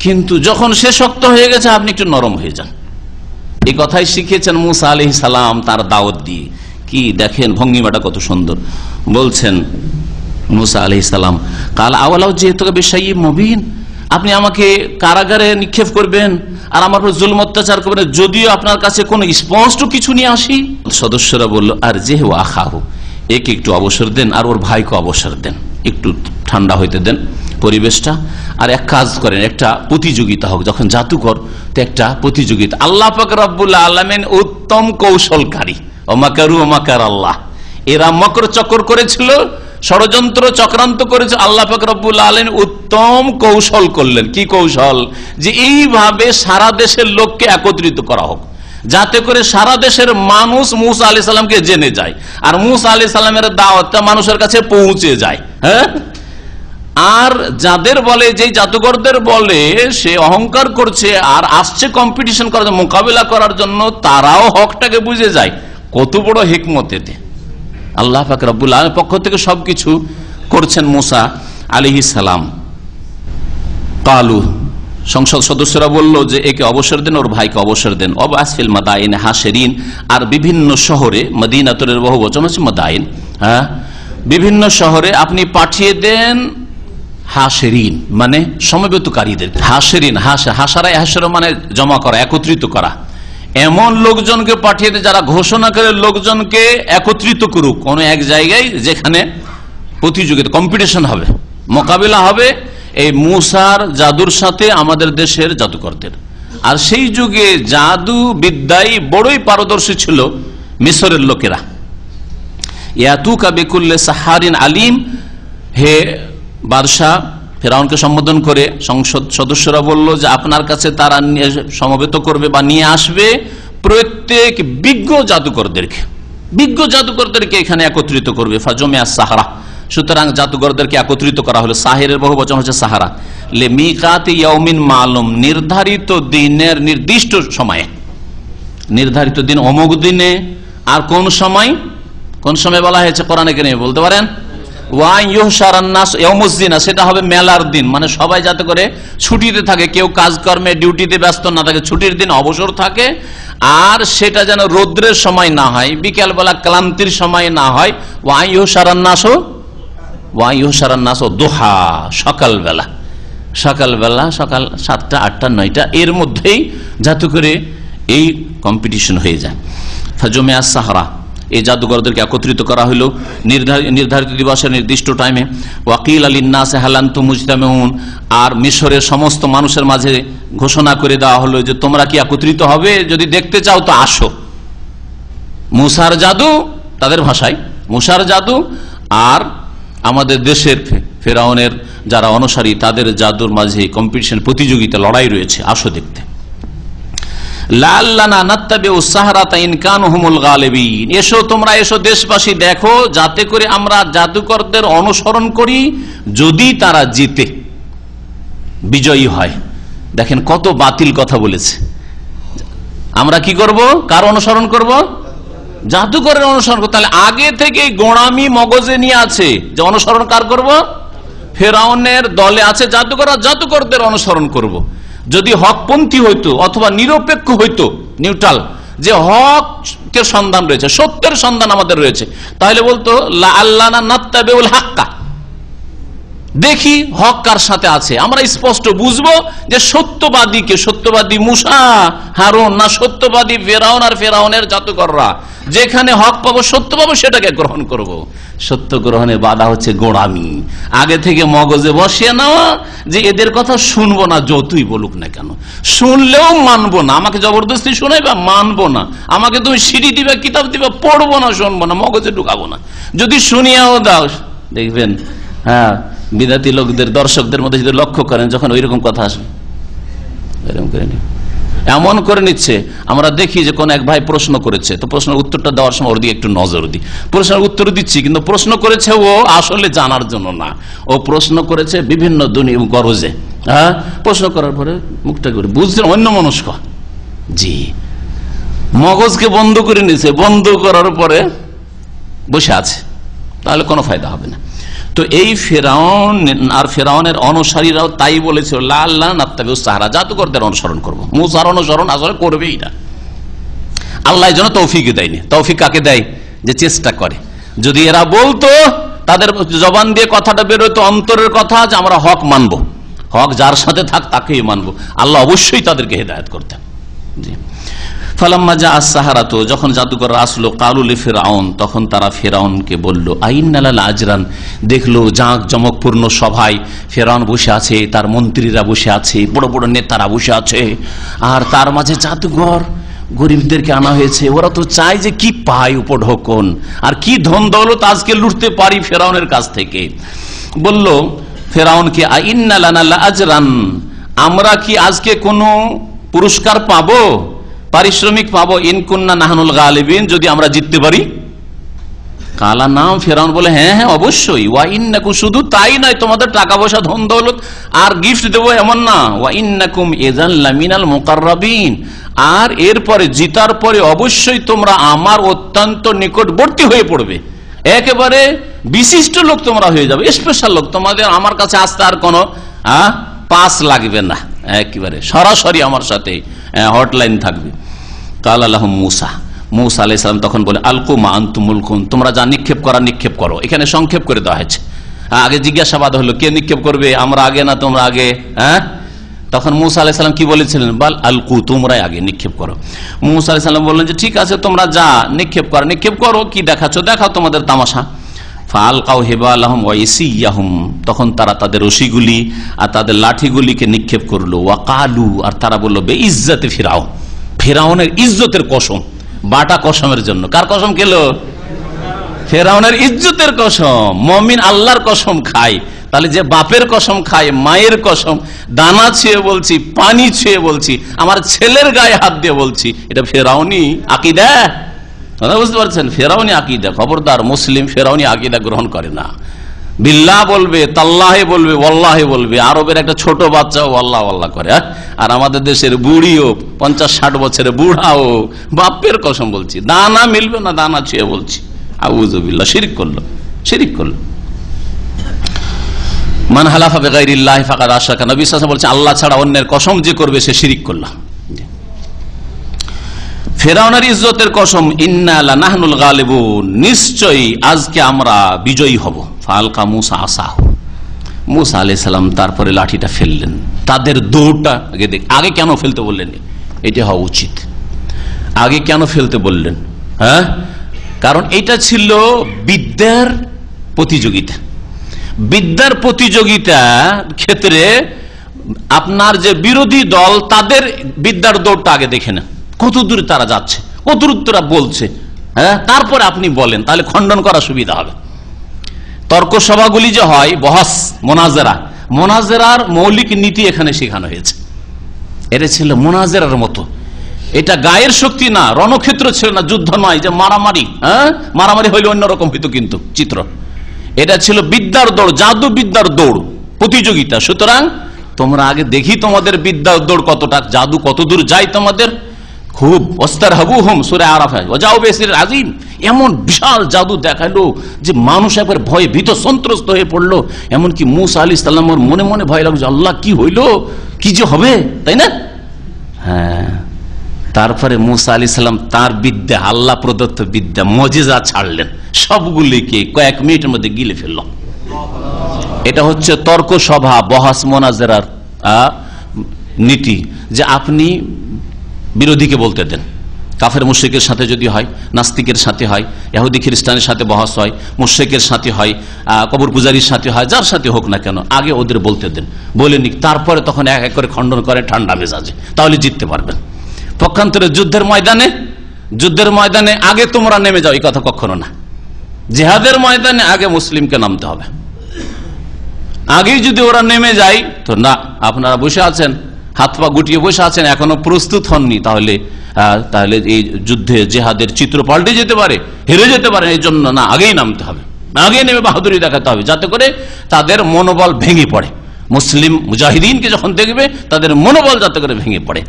কিন্তু যখন সে শক্ত হয়ে গেছে আপনি একটু নরম হয়ে যান। এই কথাই শিখিয়েছেন মুসা আলাইহিস সালাম তার দাওয়াত দিয়ে। কি দেখেন ভঙ্গিমাটা কত সুন্দর। বলছেন মুসা আলাইহিস সালাম, কাল আওয়ালাও যেহেতু বিশাইয়্যিম মুবিন, আপনি আমাকে কারাগারে নিক্ষেপ করবেন আর আমার উপর জুলম অত্যাচার করবেন, যদিও আপনার কাছে কোনো স্পষ্ট কিছু নিয়ে আসি। সদস্যরা বলল, আর যেহু আখাহু, একে একটু অবসর দেন আর ওর ভাইকে অবসর দেন, একটু ঠান্ডা হইতে দেন পরিবেশটা। আর এক কাজ করেন, একটা প্রতিযোগিতা হোক, যখন জাদুকর তো একটা প্রতিযোগিতা। আল্লাহ পাক রব্বুল আলামিন উত্তম কৌশলকারী। ওমাকারু ওমাকার আল্লাহ, এরা মকর চক্কর করেছিল, ষড়যন্ত্র চক্রান্ত করেছে, আল্লাহ পাক রব্বুল আলামিন উত্তম কৌশল করলেন। কি কৌশল? যে এইভাবে সারা দেশের লোককে একত্রিত করা হোক, যাতে করে সারা দেশের মানুষ মুসা আলাইহিস সালামকে জেনে যায় আর মুসা আলাইহিস সালামের দাওয়াতটা মানুষের কাছে পৌঁছে যায়। হ্যাঁ, আর যাদের বলে, যে জাদুঘরদের বলে সে অহংকার করছে আর আসছে কম্পিটিশন করার জন্য, মোকাবিলা করার জন্য, তারাও হকটাকে বুঝে যায়। কত বড় হিকমত এতে! আল্লাহ পাক রব্বুল আলামিনের পক্ষ থেকে সবকিছু করছেন মুসা আলাইহিস সালাম। কালু, সংসদ সদস্যরা বলল যে একে অবসর দেন, ওর ভাইকে অবসর দেন। অবাসফিল মাদাইন হাশিরিন, আর বিভিন্ন শহরে, মদিনাতুর বহু বচন হচ্ছে মাদাইন, হ্যাঁ, বিভিন্ন শহরে আপনি পাঠিয়ে দেন হাশিরিন, মানে সমবেতকারীদের। হাশিরিন, হাসারা হাসর মানে জমা করা, একত্রিত করা। এমন লোকজনকে পাঠিয়ে দেয় যারা ঘোষণা করে লোকজনকে একত্রিত করুক কোন এক জায়গায়, যেখানে প্রতিযোগিতা, কম্পিটিশন হবে, মোকাবিলা হবে এই মুসার জাদুর সাথে আমাদের দেশের জাদুকরদের। আর সেই যুগে জাদু বিদ্যায় বড়ই পারদর্শী ছিল মিশরের লোকেরা। ইয়াতুকা বিকুল্লি সাহারিন আলিম, হে বাদশাহ, ফেরাউনকে সম্বোধন করে সংসদ সদস্যরা বলল যে আপনার কাছে তারা সমবেত করবে বা নিয়ে আসবে প্রত্যেক বিজ্ঞ জাদুকরদেরকে, বিজ্ঞ জাদুকরদেরকে এখানে একত্রিত করবে। ফাজমিয়া সাহারা, সুতরাং জাদুকরদেরকে একত্রিত করা হলো। সাহিরের বহু বচন হচ্ছে সাহারা। লে মিকাতি ইয়াউমিন মালুম, নির্ধারিত দিনের নির্দিষ্ট সময়ে, নির্ধারিত দিন অমুক দিনে। আর কোন সময়, কোন সময় বলা হয়েছে কোরআনে কারিমে বলতে পারেন? সেটা হবে মেলার দিন, মানে সবাই যাতে করে ছুটিতে থাকে, কেউ কাজকর্মে ডিউটিতে ব্যস্ত না থাকে, ছুটির দিন অবসর থাকে। আর সেটা যেন রৌদ্রের সময় না হয়, বিকেল বেলা ক্লান্তির সময় না হয়। ওয়াইহুসারান্নাস দোহা, সকালবেলা, সকালবেলা, সকাল 7টা 8টা 9টা এর মধ্যেই যাতে করে এই কম্পিটিশন হয়ে যায়। ফাজমিয়া সাহারা, এই জাদুঘরদেরকে একত্রিত করা হলো নির্ধারিত দিবসের নির্দিষ্ট টাইমে। ওয়াকিল আলিন্নাস হালান্তুম মুজতামিউন, আর মিশরের সমস্ত মানুষের মাঝে ঘোষণা করে দেওয়া হলো যে তোমরা কি একত্রিত হবে? যদি দেখতে চাও তো আসো। মুসার জাদু, তাদের ভাষায় মুসার জাদু, আর আমাদের দেশের ফেরাউনের যারা অনুসারী তাদের জাদুর মাঝে কম্পিটিশন, প্রতিযোগিতা, লড়াই রয়েছে, আসো দেখতে। এসো তোমরা, এসো দেশবাসী, দেখো যাতে করে আমরা জাদুকরদের অনুসরণ করি, যদি তারা জিতে, বিজয়ী হয়। দেখেন কত বাতিল কথা বলেছে। আমরা কি করব? কার অনুসরণ করব? জাদুকরের অনুসরণ করব। তাহলে আগে থেকে গোড়ামি মগজে নিয়ে আছে যে অনুসরণ কার করব? ফেরাউনের দলে আছে জাদুকররা, জাদুকরদের অনুসরণ করব। যদি হকপন্থী হইতো অথবা নিরপেক্ষ হইতো, নিউট্রাল, যে হকের সন্ধান রয়েছে, সত্যের সন্ধান আমাদের রয়েছে, তাহলে বলতো লা আল্লানা নাত্তাবিউল হাক্কা, দেখি হক কার সাথে আছে, আমরা স্পষ্ট বুঝবো যে সত্যবাদীকে, সত্যবাদী মুসা হারুন না সত্যবাদী ফেরাউন আর ফেরাউনের জাদুকররা। যেখানে হক পাবো, সত্য পাবো, সেটাকে গ্রহণ করব। সত্য গ্রহণে বাধা হচ্ছে গোঁড়ামি, আগে থেকে মগজে বসিয়ে নেওয়া যে এদের কথা শুনবো না, যতই বলুক না কেন, শুনলেও মানবো না, আমাকে জবরদস্তি শোনাইবা মানবো না, আমাকে তুমি সিঁড়ি দিবে, কিতাব দিবে, পড়বো না, শুনবো না, মগজে ঢুকাবো না। যদি শুনিয়াও দাও, দেখবেন হ্যাঁ বিদাতি লোকদের, দর্শকদের মধ্যে যদি লক্ষ্য করেন, যখন ওইরকম কথা আসে এরকম করে এমন করে নিচ্ছে। আমরা দেখি যে কোন এক ভাই প্রশ্ন করেছে, তো প্রশ্নের উত্তরটা দেওয়ার সময় ওর দিকে একটু নজর দিই। প্রশ্নের উত্তর দিচ্ছি, কিন্তু প্রশ্ন করেছে ও আসলে জানার জন্য না, ও প্রশ্ন করেছে বিভিন্ন দুনিয়া গরজে। হ্যাঁ, প্রশ্ন করার পরে মুখটা করে বুঝছেন অন্য মনস্ক, জি মগজকে বন্ধ করে নিয়েছে, বন্ধ করার পরে বসে আছে, তাহলে কোনো ফায়দা হবে না। তো এই ফেরাউন আর ফেরাউনের অনুসারীরাও তাই বলেছিল, আল্লাহ নাত্তাবিউ সাহারা, জাদুকরদের অনুসরণ করবো। মুসার অনুসরণ আসলে করবেই না, আল্লাহ যেন তৌফিক দেয়নি। তৌফিক কাকে দেয়? যে চেষ্টা করে। যদি এরা বলতো, তাদের জবান দিয়ে কথাটা বেরোতো অন্তরের কথা, যে আমরা হক মানবো, হক যার সাথে থাক তাকেই মানবো, আল্লাহ অবশ্যই তাদেরকে হেদায়েত করতেন। জি। ফালাম্মা জা আস-সাহারাতু, যখন জাদুকররা আসলো, কালু লি ফিরআউন, তখন তারা ফিরআউনকে বলল, আইন্না লানা আজরান, দেখলো জাঁক জমকপূর্ণ সভায় ফিরআউন বসে আছে, তার মন্ত্রীরা বসে আছে, বড় বড় নেতারা বসে আছে, আর তার মাঝে জাদুঘর গরিবদেরকে আনা হয়েছে। ওরা তো চায় যে কি পায় উপঢৌকন, আর কি ধন দৌলত আজকে লুটতে পারি ফিরআউনের কাছ থেকে। বলল ফিরআউনকে, আইন্না লানা লা আজরান, আমরা কি আজকে কোনো পুরস্কার পাবো, পারিশ্রমিক পাবো, ইনকুন্না নাহনুল গালিবিন, যদি আমরা জিততে পারি? কালা নাম, ফেরাউন বলে হ্যাঁ হ্যাঁ অবশ্যই। ওয়া ইন্নাকুম, শুধু তাই নয়, তোমাদের টাকা পয়সা ধন দৌলত আর গিফট দেবো এমন না, ওয়া ইন্নাকুম ইযান লামিনাল মুকাররাবিন, আর এরপরে জিতার পরে অবশ্যই তোমরা আমার অত্যন্ত নিকটবর্তী হয়ে পড়বে, একেবারে বিশিষ্ট লোক তোমরা হয়ে যাবে, স্পেশাল লোক, তোমাদের আমার কাছে আসতে আর কোনো পাস লাগবে না, একেবারে সরাসরি আমার সাথে হটলাইন থাকবে। কাল আলাহুম মুসা, মুসা আলাইহিস সালাম তখন বলে, আলকু মা আনতুম মুলকুন, তোমরা যা নিক্ষেপ করা নিক্ষেপ করো। এখানে সংক্ষেপ করে দেওয়া হয়েছে। আগে জিজ্ঞাসাবাদ হলো, কে নিক্ষেপ করবে, আমরা আগে না তোমরা আগে? হ্যাঁ, তখন মুসা আলাইহিস সালাম কি বলেছিলেন? বাল আলকু, তোমরাই আগে নিক্ষেপ করো। মুসা আলাইহিস সালাম বললেন যে ঠিক আছে, তোমরা যা নিক্ষেপ করো নিক্ষেপ করো, কি দেখাচ্ছ দেখাও তোমাদের তামাশা। ফালকাউ হিবালাহুম ওয়া ইসিয়াহুম, তখন তারা তাদের রশিগুলি আর তাদের লাঠিগুলিকে নিক্ষেপ করলো। ওয়াকালু, আর তারা বললো, বে ইজ্জতে ফিরাউন, ফেরাউনের ইজ্জতের কসম, বাটা কসমের জন্য। কার কসম খেলো? ফেরাউনের ইজ্জতের কসম। মুমিন আল্লাহর কসম খায়, তাহলে যে বাপের কসম খায়, মায়ের কসম, দানা ছুঁয়ে বলছি, পানি ছুঁয়ে বলছি, আমার ছেলের গায়ে হাত দিয়ে বলছি, এটা ফেরাউনি আকীদা। বুঝতে পারছেন? ফেরাউনি আকীদা। খবরদার, মুসলিম ফেরাউনি আকীদা গ্রহণ করে না। বিল্লাহ বলবে, তাল্লাহে বলবে, ওয়াল্লাহে বলবে। আরবের একটা ছোট বাচ্চাও আল্লাহ আল্লাহ করে, আর আমাদের দেশের বুড়িও 50-60 বছরের বুড়াও বাপের কসম বলছি, দানা মিলবে না, দানা ছুঁয়ে বলছি। আউযুবিল্লাহ, শিরক করলো, শিরক করলো। মান হালাফা বিগাইরিল্লাহি ফাকাদ আশরাকা, নবী সাল্লাল্লাহু আলাইহি ওয়াসাল্লাম বলেছেন, আল্লাহ ছাড়া অন্যের কসম যে করবে সে শিরক করলো। ফেরাউনের ইজ্জতের কসম, ইন্না লানাহনুল গালিবুন, নিশ্চয়ই আজকে আমরা বিজয়ী হব। ফালকা মুসা আসাহু, মুসা আলাইহিস সালাম তারপরে লাঠিটা ফেললেন। তাদের দৌড়টা আগে কেন ফেলতে বললেন? এটা হওয়া উচিত, আগে কেন ফেলতে বললেন? হ্যাঁ, কারণ এটা ছিল বিদ্যার প্রতিযোগিতা। বিদ্যার প্রতিযোগিতার ক্ষেত্রে আপনার যে বিরোধী দল, তাদের বিদ্যার দৌড়টা আগে দেখে না, কত দূরে তারা যাচ্ছে, কত দূর তারা বলছে, হ্যাঁ, তারপরে আপনি বলেন, তাহলে খণ্ডন করা সুবিধা হবে। তর্ক সভাগুলি যে হয়, বহস, মোনাজেরা, মোনাজেরার মৌলিক নীতি এখানে শেখানো হয়েছে। এটা ছিল মোনাজেরার মতো, এটা গায়ের শক্তি না, রণক্ষেত্র ছিল না, যুদ্ধ নয় যে মারামারি। হ্যাঁ, মারামারি হইলে অন্যরকম হইতো কিন্তু চিত্র। এটা ছিল বিদ্যার দৌড়, জাদু বিদ্যার দৌড়, প্রতিযোগিতা। সুতরাং তোমরা আগে দেখি তোমাদের বিদ্যার দৌড় কতটা, জাদু কত দূর যায় তোমাদের। খুব ওয়াস্তারহাবুহুম, সূরা আরাফে, ওয়াজাউ বিসির আযীম, এমন বিশাল জাদু দেখালো যে মানুষ একবার ভয়ে ভীত সন্ত্রস্ত হয়ে পড়লো। এমনকি মুসা আলাইহিস সালামের মনে মনে ভয় লাগছে, আল্লাহ কি হইলো, কি যে হবে, তাই না? হ্যাঁ, তারপরে মুসা আলাইহিস সালাম তার বিদ্যা, আল্লাহ প্রদত্ত বিদ্যা, মুজিজা ছাড়লেন, সবগুলিকে কয়েক মিনিটের মধ্যে গিলে ফেললো। এটা হচ্ছে তর্ক সভা, বহাস মোনাজেরার নীতি, যে আপনি বিরোধীকে বলতে দেন। কাফের মুশরিকের সাথে যদি হয়, নাস্তিকের সাথে হয়, ইহুদি খ্রিস্টানের সাথে বহাস হয়, মুশরিকের সাথে হয়, কবর পূজারীর সাথে হয়, যার সাথে হোক না কেন, আগে ওদের বলতে দেন, বলে নিক, তারপরে তখন এক এক করে খণ্ডন করে ঠান্ডা মেজাজে, তাহলে জিততে পারবেন। পক্ষান্তরে যুদ্ধের ময়দানে আগে তোমরা নেমে যাও, এই কথা কখনো না। জিহাদের ময়দানে আগে মুসলিমকে নামতে হবে। আগেই যদি ওরা নেমে যায় তো না, আপনারা বসে আছেন, হাত পা গুটিয়ে বসে আছেন, এখনো প্রস্তুত হননি, তাহলে এই যুদ্ধে জিহাদের চিত্র পাল্টে যেতে পারে, হেরে যেতে পারে। এই জন্য না, আগেই নামতে হবে, আগে নেমে বাহাদুরি দেখাতে হবে, যাতে করে তাদের মনোবল ভেঙে পড়ে। মুসলিম মুজাহিদিনকে যখন দেখবে, তাদের মনোবল যাতে করে ভেঙে পড়ে।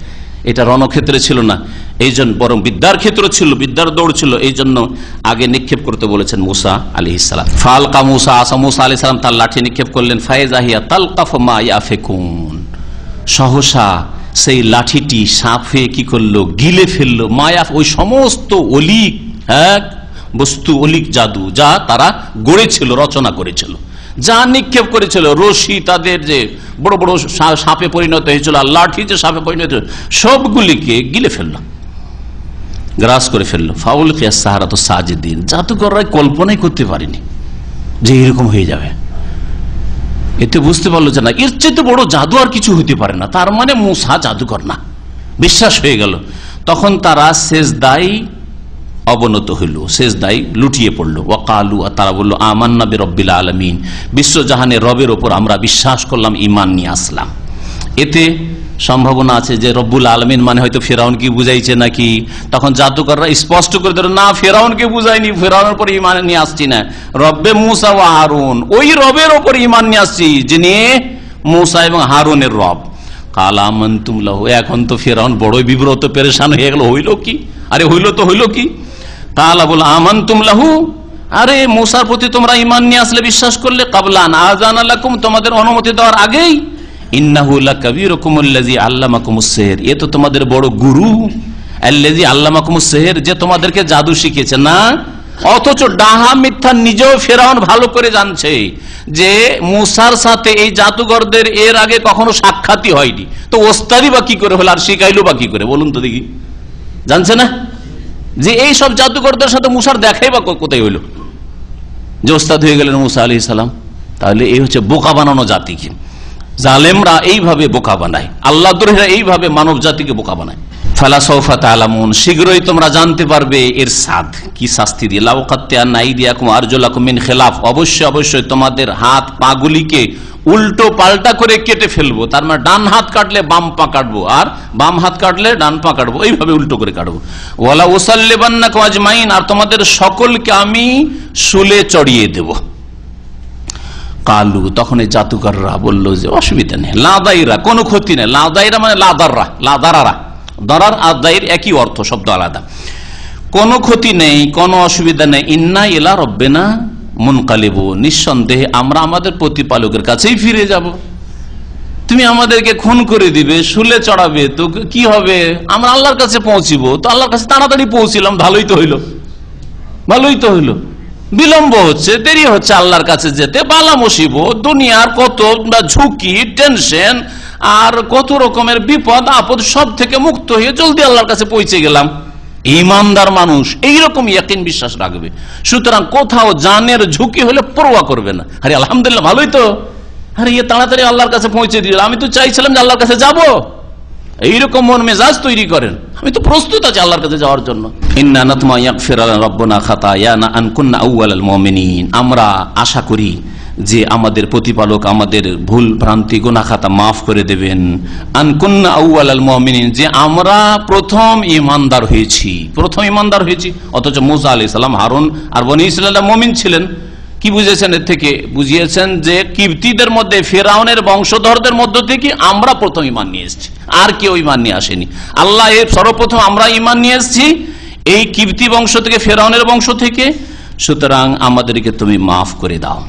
এটা রণক্ষেত্রে ছিল না, এই জন্য বরং বিদ্যার ক্ষেত্র ছিল, বিদ্যার দৌড় ছিল, এই জন্য আগে নিক্ষেপ করতে বলেছেন মুসা আলাইহিস সালাম। ফালকা মুসা আসা, মুসা আলাইহিস সালাম তার লাঠি নিক্ষেপ করলেন। ফায়জাহিয়া তালকাফু মা ইয়াফিকুন, সহসা সেই লাঠিটি সাপ হয়ে কি করলো, গিলে ফেললো। মায়াফ, ওই সমস্ত অলিক বস্তু, অলিক জাদু যা তারা গড়েছিল, রচনা করেছিল, যা নিক্ষেপ করেছিল, রশি তাদের যে বড় বড় সাপে পরিণত হয়েছিল, আর লাঠি যে সাপে পরিণত হয়েছিল, সবগুলিকে গিলে ফেললো, গ্রাস করে ফেললো। ফাউল কিয়াস সাহারাতু সাজিদিন, জাদুকররা কল্পনাই করতে পারেনি যে এরকম হয়ে যাবে। এতে বুঝতে পারলো যে না, এর চেয়ে বড় জাদু আর কিছু হইতে পারে না, তার মানে মুসা জাদুকর না, বিশ্বাস হয়ে গেল। তখন তারা সেজদায় অবনত হইল, সেজদায় লুটিয়ে পড়লো। ওয়াকালু, তারা বললো, আমান্না বিরব্বিল আলামিন, বিশ্বজাহানের রবের ওপর আমরা বিশ্বাস করলাম, ঈমান নিয়ে আসলাম। এতে সম্ভাবনা আছে যে রব্বুল আলামিন মানে হয়তো ফেরাউনকে বুঝাইছে নাকি। তখন জাদুকররা স্পষ্ট করে দিল, না, ফেরাউনকে বুঝাইনি, ফেরাউনের উপর ঈমান নিয়ে আসছি না, রব্বে মুসা ওয়া হারুন, ওই রবের ওপর ঈমান নিয়ে আসছি যিনি মুসা এবং হারুনের রব। কাল আমানতুম লাহু, এখন তো ফেরাউন বড়ই বিব্রত, পেরেশান হয়ে গেল, হইল কি? আরে হইল কি? কালা বল আমানতুম লাহু, আরে মুসার প্রতি তোমরা ঈমান নিয়ে আসলে, বিশ্বাস করলে, কাবলান আযানা লাকুম, তোমাদের অনুমতি দেওয়ার আগেই, ইন্নাহু লাকাবীরুকুম আল্লাযী আল্লামাকুমুস সিহর, এ তো তোমাদের বড় গুরু, আল্লাযী আল্লামাকুমুস সিহর, যে তোমাদেরকে জাদু শিখিয়েছে না। অথচ ডাহা মিথ্যা নিজেও ফেরাউন ভালো করে জানছে যে মুসার সাথে এই জাদুঘরদের এর আগে কখনো সাক্ষাৎই হয়নি, তো ওস্তাদি বা কি করে হলো, আর শিখাইলো বা কি করে, বলুন তো দেখি। জানছে না যে এই সব জাদুঘরদের সাথে মুসার দেখাই বা কোথায় হইলো, যে ওস্তাদ হয়ে গেলেন মুসা আলাইহিস সালাম। তাহলে এই হচ্ছে বোকা বানানো জাতিকে। জালেমরা এইভাবে বোকা বানায়, আল্লাহদ্রোহীরা এইভাবে মানব জাতিকে বোকা বানায়। ফালা সাউফা তা'লামুন, শীঘ্রই তোমরা জানতে পারবে এর সাদ কি, শাস্তি দিয়ে। লাউ কাত্তা'আন্না আইদিয়াকুম আরজুলাকুম মিন খিলাফ, অবশ্যই তোমাদের হাত পাগুলিকে উল্টো পাল্টা করে কেটে ফেলবো। তার মানে ডান হাত কাটলে বাম পা কাটবো, আর বাম হাত কাটলে ডান পা কাটবো, এইভাবে উল্টো করে কাটবো। ওয়ালা উসাল্লিবান্নাকুম আজমাইন, আর তোমাদের সকলকে আমি শুলে চড়িয়ে দেব। কালু, তখন এই জাদুকররা বলল যে অসুবিধা নেই, লাদাইরা, কোনো ক্ষতি নেই। লাদাইরা মানে লাদারারা, দরার আর দাইর একই অর্থ, শব্দ আলাদা। কোনো ক্ষতি নেই, কোনো অসুবিধা নেই। ইন্না ইলা রব্বিনা মুনকালিবু, নিঃসন্দেহে আমরা আমাদের প্রতিপালকের কাছেই ফিরে যাব। তুমি আমাদেরকে খুন করে দিবে, শুলে চড়াবে, তো কি হবে? আমরা আল্লাহর কাছে পৌঁছিব, তো আল্লাহর কাছে তাড়াতাড়ি পৌঁছিলাম, ভালোই তো হইলো। বিলম্ব হচ্ছে, দেরি হচ্ছে আল্লাহর কাছে যেতে, বালা মুসিবত, দুনিয়ার কত ঝুঁকি, টেনশন, আর কত রকমের বিপদ আপদ, সব থেকে মুক্ত হয়ে জলদি আল্লাহর কাছে পৌঁছে গেলাম। ঈমানদার মানুষ এইরকম ইয়াকিন বিশ্বাস রাখবে। সুতরাং কোথাও জানের ঝুঁকি হলে পরোয়া করবে না। আরে আলহামদুলিল্লাহ, ভালোই তো, আরে তাড়াতাড়ি আল্লাহর কাছে পৌঁছে দিল, আমি তো চাইছিলাম যে আল্লাহর কাছে যাব, এইরকম মন মেজাজ তৈরি করেন, আমি তো প্রস্তুত আছি আল্লাহর কাছে যাওয়ার জন্য। ইন্না নাতমা ইয়াগফির লানা রাব্বুনা খাতায়ানা আন কুননা আউয়ালাল মুমিনিন, আমরা আশা করি যে আমাদের প্রতিপালক আমাদের ভুল ভ্রান্তি গুনাহ খাতা মাফ করে দেবেন। আন কুননা আউয়ালাল মুমিনিন, যে আমরা প্রথম ঈমানদার হয়েছি। অথচ মুসা আলাইহিস সালাম, হারুন আর বনি ইসরাঈল মুমিন ছিলেন। কি বুঝেছেন এর থেকে? বুঝিয়েছেন যে কিবতীদের মধ্যে, ফেরাউনের বংশধরদের মধ্য থেকে আমরা প্রথম ঈমান নিয়ে এসেছি, আর কেউ ঈমান নিয়ে আসেনি। আল্লাহ এর সর্বপ্রথম আমরা ঈমান নিয়ে এসেছি এই কিবতী বংশ থেকে, ফেরাউনের বংশ থেকে, সুতরাং আমাদেরকে তুমি মাফ করে দাও।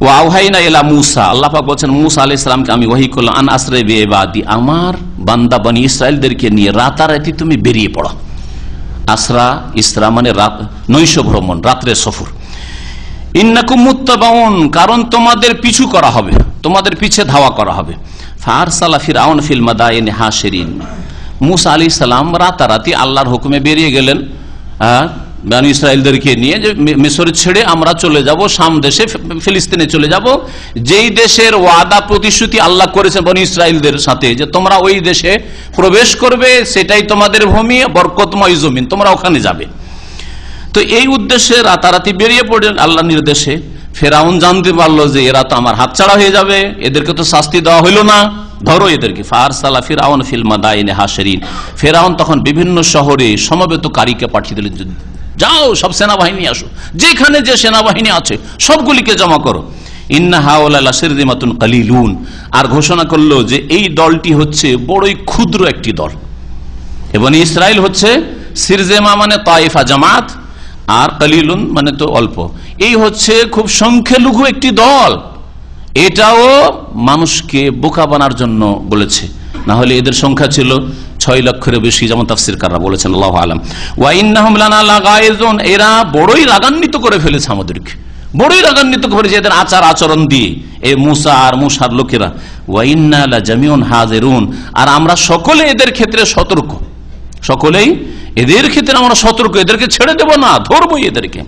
ওয়া আওহাইনা ইলা মুসা, আল্লাহ পাক বলেন মুসা আলাইহিস সালামকে আমি ওহী করলাম, আন আসরি বিইবাদি, আমার বান্দা বনি ইসরাইলদেরকে নিয়ে রাতারাতি তুমি বেরিয়ে পড়ো। আসরা, ইসরা মানে রাত, নৈশ ভ্রমণ, রাত্রের সফর। ইন্নাকুম মুত্তাবাউন, কারণ তোমাদের পিছু করা হবে, তোমাদের পিছে ধাওয়া করা হবে। ফারসালা ফিরআউন ফিল মাদাইনি হাশিরিন, মুসা আলাইহিস সালাম রাতারাতি আল্লাহর হুকুমে বেরিয়ে গেলেন বনী ইসরাইলদেরকে নিয়ে, যে মিশর ছেড়ে আমরা চলে যাব শাম দেশে, ফিলিস্তিনে চলে যাব, যেই দেশের ওয়াদা প্রতিশ্রুতি আল্লাহ করেছেন বনী ইসরাইলদের সাথে যে তোমরা ওই দেশে প্রবেশ করবে, সেটাই তোমাদের ভূমি, বরকতময় জমিন, তোমরা ওখানে যাবে। তো এই উদ্দেশ্যে রাতারাতি বেরিয়ে পড়লেন আল্লাহর নির্দেশে। ফেরাউন জানতে পারলো যে এরা তো আমার হাতছাড়া হয়ে যাবে, এদেরকে তো শাস্তি দেওয়া হইল না, ধরো এদেরকে। ফারসালা ফিরআউন ফিল মাদাইনি হাশিরিন, ফেরাউন তখন বিভিন্ন শহরে সমবেতকারীকে পাঠিয়ে দিলেন, যাও সব সেনাবাহিনী আসো, যেখানে যে সেনাবাহিনী আছে সবগুলিকে জমা করো। ইন্না হাউলা লাশিরদিমাতুন কালিলুন, আর ঘোষণা করলো যে এই দলটি হচ্ছে বড়ই ক্ষুদ্র একটি দল। এবং ইসরায়েল হচ্ছে সিরজেমা মানে তায়েফা জামাত, আর কালিলুন মানে তো অল্প, এই হচ্ছে খুব সংখ্যালঘু একটি দল। এটাও মানুষকে বোকা বানার জন্য বলেছে, না হলে এদের সংখ্যা ছিল 6 লক্ষের বেশি, যেমন তাফসীরকাররা বলেছেন, আল্লাহু আলাম। ওয়া ইন্নাহুম লানা লাগাইজুন, এরা বড়ই রাগান্বিত করে ফেলেছে আমাদেরকে, বড়ই রাগান্বিত করেছে এদের আচার আচরণ দিয়ে, এই মুসা আর মুসার লোকেরা। ওয়া ইন্না লাজামিউন হাজিরুন, আর আমরা সকলে এদের ক্ষেত্রে সতর্ক, সকলেই এদের ক্ষেত্রে আমরা সতর্ক, এদেরকে ছেড়ে দেব না, ধরবই এদেরকে।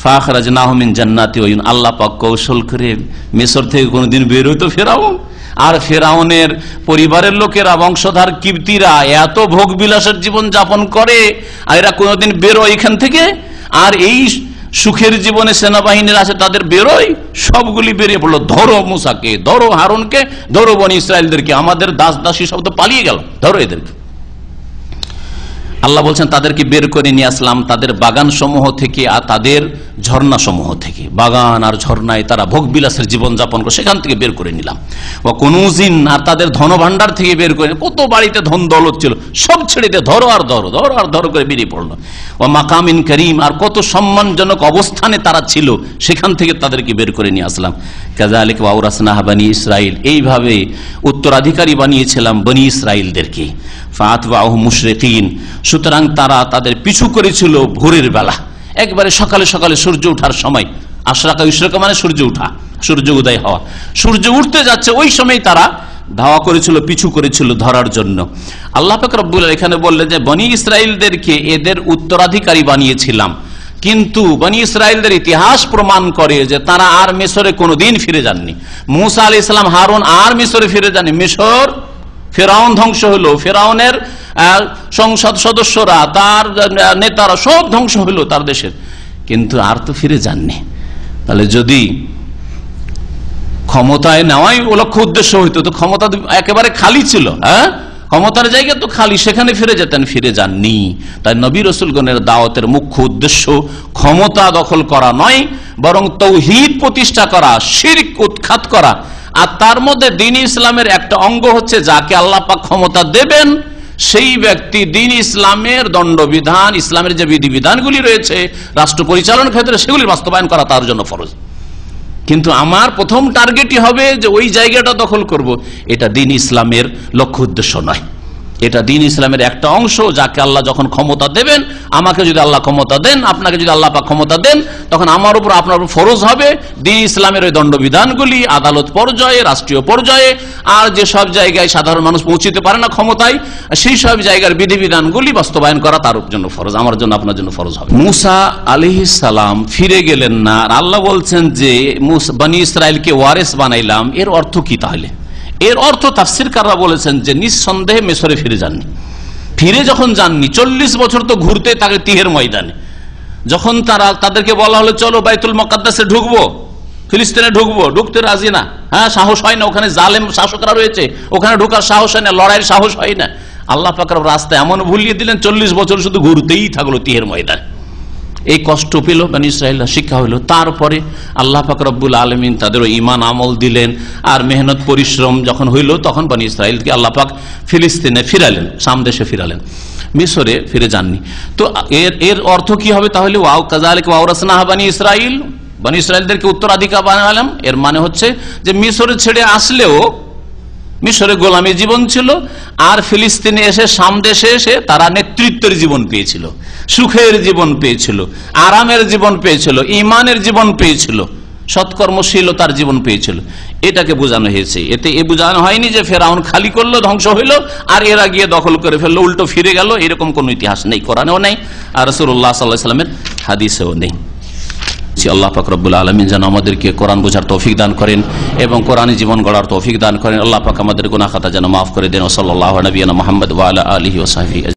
ফাখরাজনাহুম মিন জান্নাতি ওয়া ইউন, আল্লাহ পাক কৌশল করে মিশর থেকে কোনদিন বের হইতো ফেরাউন, আর ফেরাউনের পরিবারের লোকেরা, বংশধর কিবতীরা এত ভোগ বিলাসের জীবন যাপন করে, আর এরা কোনদিন বেরোয় এখান থেকে, আর এই সুখের জীবনে সেনাবাহিনীর আছে তাদের বেরোয়, সবগুলি বেরিয়ে পড়লো, ধরো মুসাকে, ধরো হারুনকে, ধরো বনী ইসরাইলদেরকে, আমাদের দাস দাসী সব তো পালিয়ে গেল, ধরো এদেরকে। আল্লাহ বলছেন তাদেরকে বের করে নিয়ে আসলাম তাদের বাগান সমূহ থেকে আর তাদের ঝর্ণা সমূহ থেকে, বাগান আর ঝর্ণায় তারা ভোগ বিলাসের জীবন যাপন করে, সেখান থেকে বের করে নিলাম। ও কুনুজিন, আর তাদের ধনভাণ্ডার থেকে বের করে, কত বাড়িতে ধন দৌলত ছিল সব ছেড়ে দিয়ে ধরো আর ধরো, ধরো আর ধরো করে বেরিয়ে পড়লো। ও মাকামিন করিম, আর কত সম্মানজনক অবস্থানে তারা ছিল, সেখান থেকে তাদেরকে বের করে নিয়ে আসলাম। কাযালিকা ওয়াওরাসনাহা বনী ইসরাইল, এইভাবে উত্তরাধিকারী বানিয়েছিলাম বনী ইসরাইলদেরকে। ফাতবাউহুম মুশরিকিন, সুতরাং তারা তাদের পিছু করেছিল ভোরের বেলা, একবারে সকালে সকালে সূর্য ওঠার সময়। আশরাকা ইশরাকা মানে সূর্য ওঠা, সূর্য উদয় হওয়া, সূর্য উঠতে যাচ্ছে ওই সময় তারা ধাওয়া করেছিল, পিছু করেছিল ধরার জন্য। আল্লাহ পাক রব্বুল আলামিন এখানে বললেন যে বনী ইসরাইলদেরকে এদের উত্তরাধিকারী বানিয়েছিলাম, কিন্তু বনী ইসরাইলদের ইতিহাস প্রমাণ করে যে তারা আর মিশরে কোনোদিন ফিরে যাননি। মুসা আলাইহিস সালাম, হারুন আর মিশরে ফিরে যাননি। মিশর ফেরাউন ধ্বংস হলো, ফেরাউনের সংসদ সদস্যরা, তার নেতারা সব ধ্বংস হলো তার দেশের, কিন্তু আর তো ফিরে যাননি। তাহলে যদি ক্ষমতায় নেওয়াই লক্ষ্য উদ্দেশ্য হইতো, তো ক্ষমতা একেবারে খালি ছিল, হ্যাঁ, ক্ষমতার জায়গা তো খালি, সেখানে ফিরে যেতেন, ফিরে যাননি। তাই নবী রাসূলগণের দাওয়াতের মুখ্য উদ্দেশ্য ক্ষমতা দখল করা নয়, বরং তাওহীদ প্রতিষ্ঠা করা, শিরক উৎখাত করা। আর তার মধ্যে দ্বীন ইসলামের একটা অঙ্গ হচ্ছে যাকে আল্লাহ পাক ক্ষমতা দেবেন সেই ব্যক্তি দ্বীন ইসলামের দণ্ডবিধান, ইসলামের যে বিধিবিধানগুলি রয়েছে রাষ্ট্র পরিচালনার ক্ষেত্রে, সেগুলি বাস্তবায়ন করা তার জন্য ফরজ। কিন্তু আমার প্রথম টার্গেটই হবে যে ওই জায়গাটা দখল করব, এটা দ্বীন ইসলামের লক্ষ্য উদ্দেশ্য নয়। এটা দ্বীন ইসলামের একটা অংশ, যাকে আল্লাহ যখন ক্ষমতা দেবেন, আমাকে যদি আল্লাহ ক্ষমতা দেন, আপনাকে যদি আল্লাহ পাক ক্ষমতা দেন, তখন আমার উপর আপনার উপর ফরজ হবে দ্বীন ইসলামের ওই দণ্ডবিধানগুলি আদালত পর্যায়ে, রাষ্ট্রীয় পর্যায়ে, আর যে সব জায়গায় সাধারণ মানুষ পৌঁছতে পারে না ক্ষমতায়, সেই সব জায়গার বিধিবিধানগুলি বাস্তবায়ন করা তার জন্য ফরজ, আমার জন্য আপনার জন্য ফরজ হবে। মুসা আলাইহিস সালাম ফিরে গেলেন না, আর আল্লাহ বলছেন যে বনী ইসরাইলকে ওয়ারেস বানাইলাম। এর অর্থ কি তাহলে? এর অর্থ তাফসীরকাররা বলেছেন যে নিঃসন্দেহে মিশরে ফিরে যাননি। ফিরে যখন যাননি, 40 বছর তো ঘুরতে থাকে তিহের ময়দানে। যখন তাদেরকে বলা হলো চলো বাইতুল মুকাদ্দাসে ঢুকবো, ফিলিস্তিনে ঢুকবো, ঢুকতে রাজি না, হ্যাঁ, সাহস হয় না, ওখানে জালেম শাসকরা রয়েছে, ওখানে ঢোকার সাহস হয় না, লড়াইয়ের সাহস হয় না। আল্লাহ পাক রাস্তা এমন ভুলিয়ে দিলেন, 40 বছর শুধু ঘুরতেই থাকলো তিহের ময়দানে। এই কষ্ট পেল বনী ইসরাইলরা, শিক্ষা হইল। তারপরে আল্লাহ পাক রব্বুল আলামিন তাদের ঈমান আমল দিলেন, আর মেহনত পরিশ্রম যখন হইল, তখন বনী ইসরাইলকে আল্লাহ পাক ফিলিস্তিনে ফিরালেন, শাম দেশে ফিরালেন, মিশরে ফিরে যাননি। তো এর অর্থ কি হবে তাহলে? ওয়াও কাযালিকা ওয়াওরাসনাহা বনী ইসরাইল, বনী ইসরাইলদেরকে উত্তরাধিকার বানালাম। এর মানে হচ্ছে যে মিশরে ছেড়ে আসলেও মিশরে গোলামী জীবন ছিল, আর ফিলিস্তিনে এসে শাম দেশে এসে তারা নেতৃত্বের জীবন পেয়েছিল, সুখের জীবন পেয়েছিল, আরামের জীবন পেয়েছিল, ইমানের জীবন পেয়েছিল, সৎকর্মশীলতার জীবন পেয়েছিল। এটাকে বোঝানো হয়েছে। এতে এ বোঝানো হয়নি যে ফেরাউন খালি করলো, ধ্বংস হইলো, আর এরা গিয়ে দখল করে ফেললো, উল্টো ফিরে গেল। এরকম কোন ইতিহাস নেই, কোরআনেও নেই, আর রাসূলুল্লাহ সাল্লাল্লাহু আলাইহি ওয়াসাল্লামের হাদিসেও নেই। আল্লাহ পাক রব্বুল আলামিন যেন আমাদেরকে কোরআন বোঝার তৌফিক দান করেন এবং কোরআনী জীবন গড়ার তৌফিক দান করেন। আল্লাহ পাক আমাদের গুনাহ খাতা যেন মাফ করে দেন। সাল্লাল্লাহু আলা নবিয়িনা মুহাম্মদ ওয়া আলা আলিহি ওয়া সাহবিহি।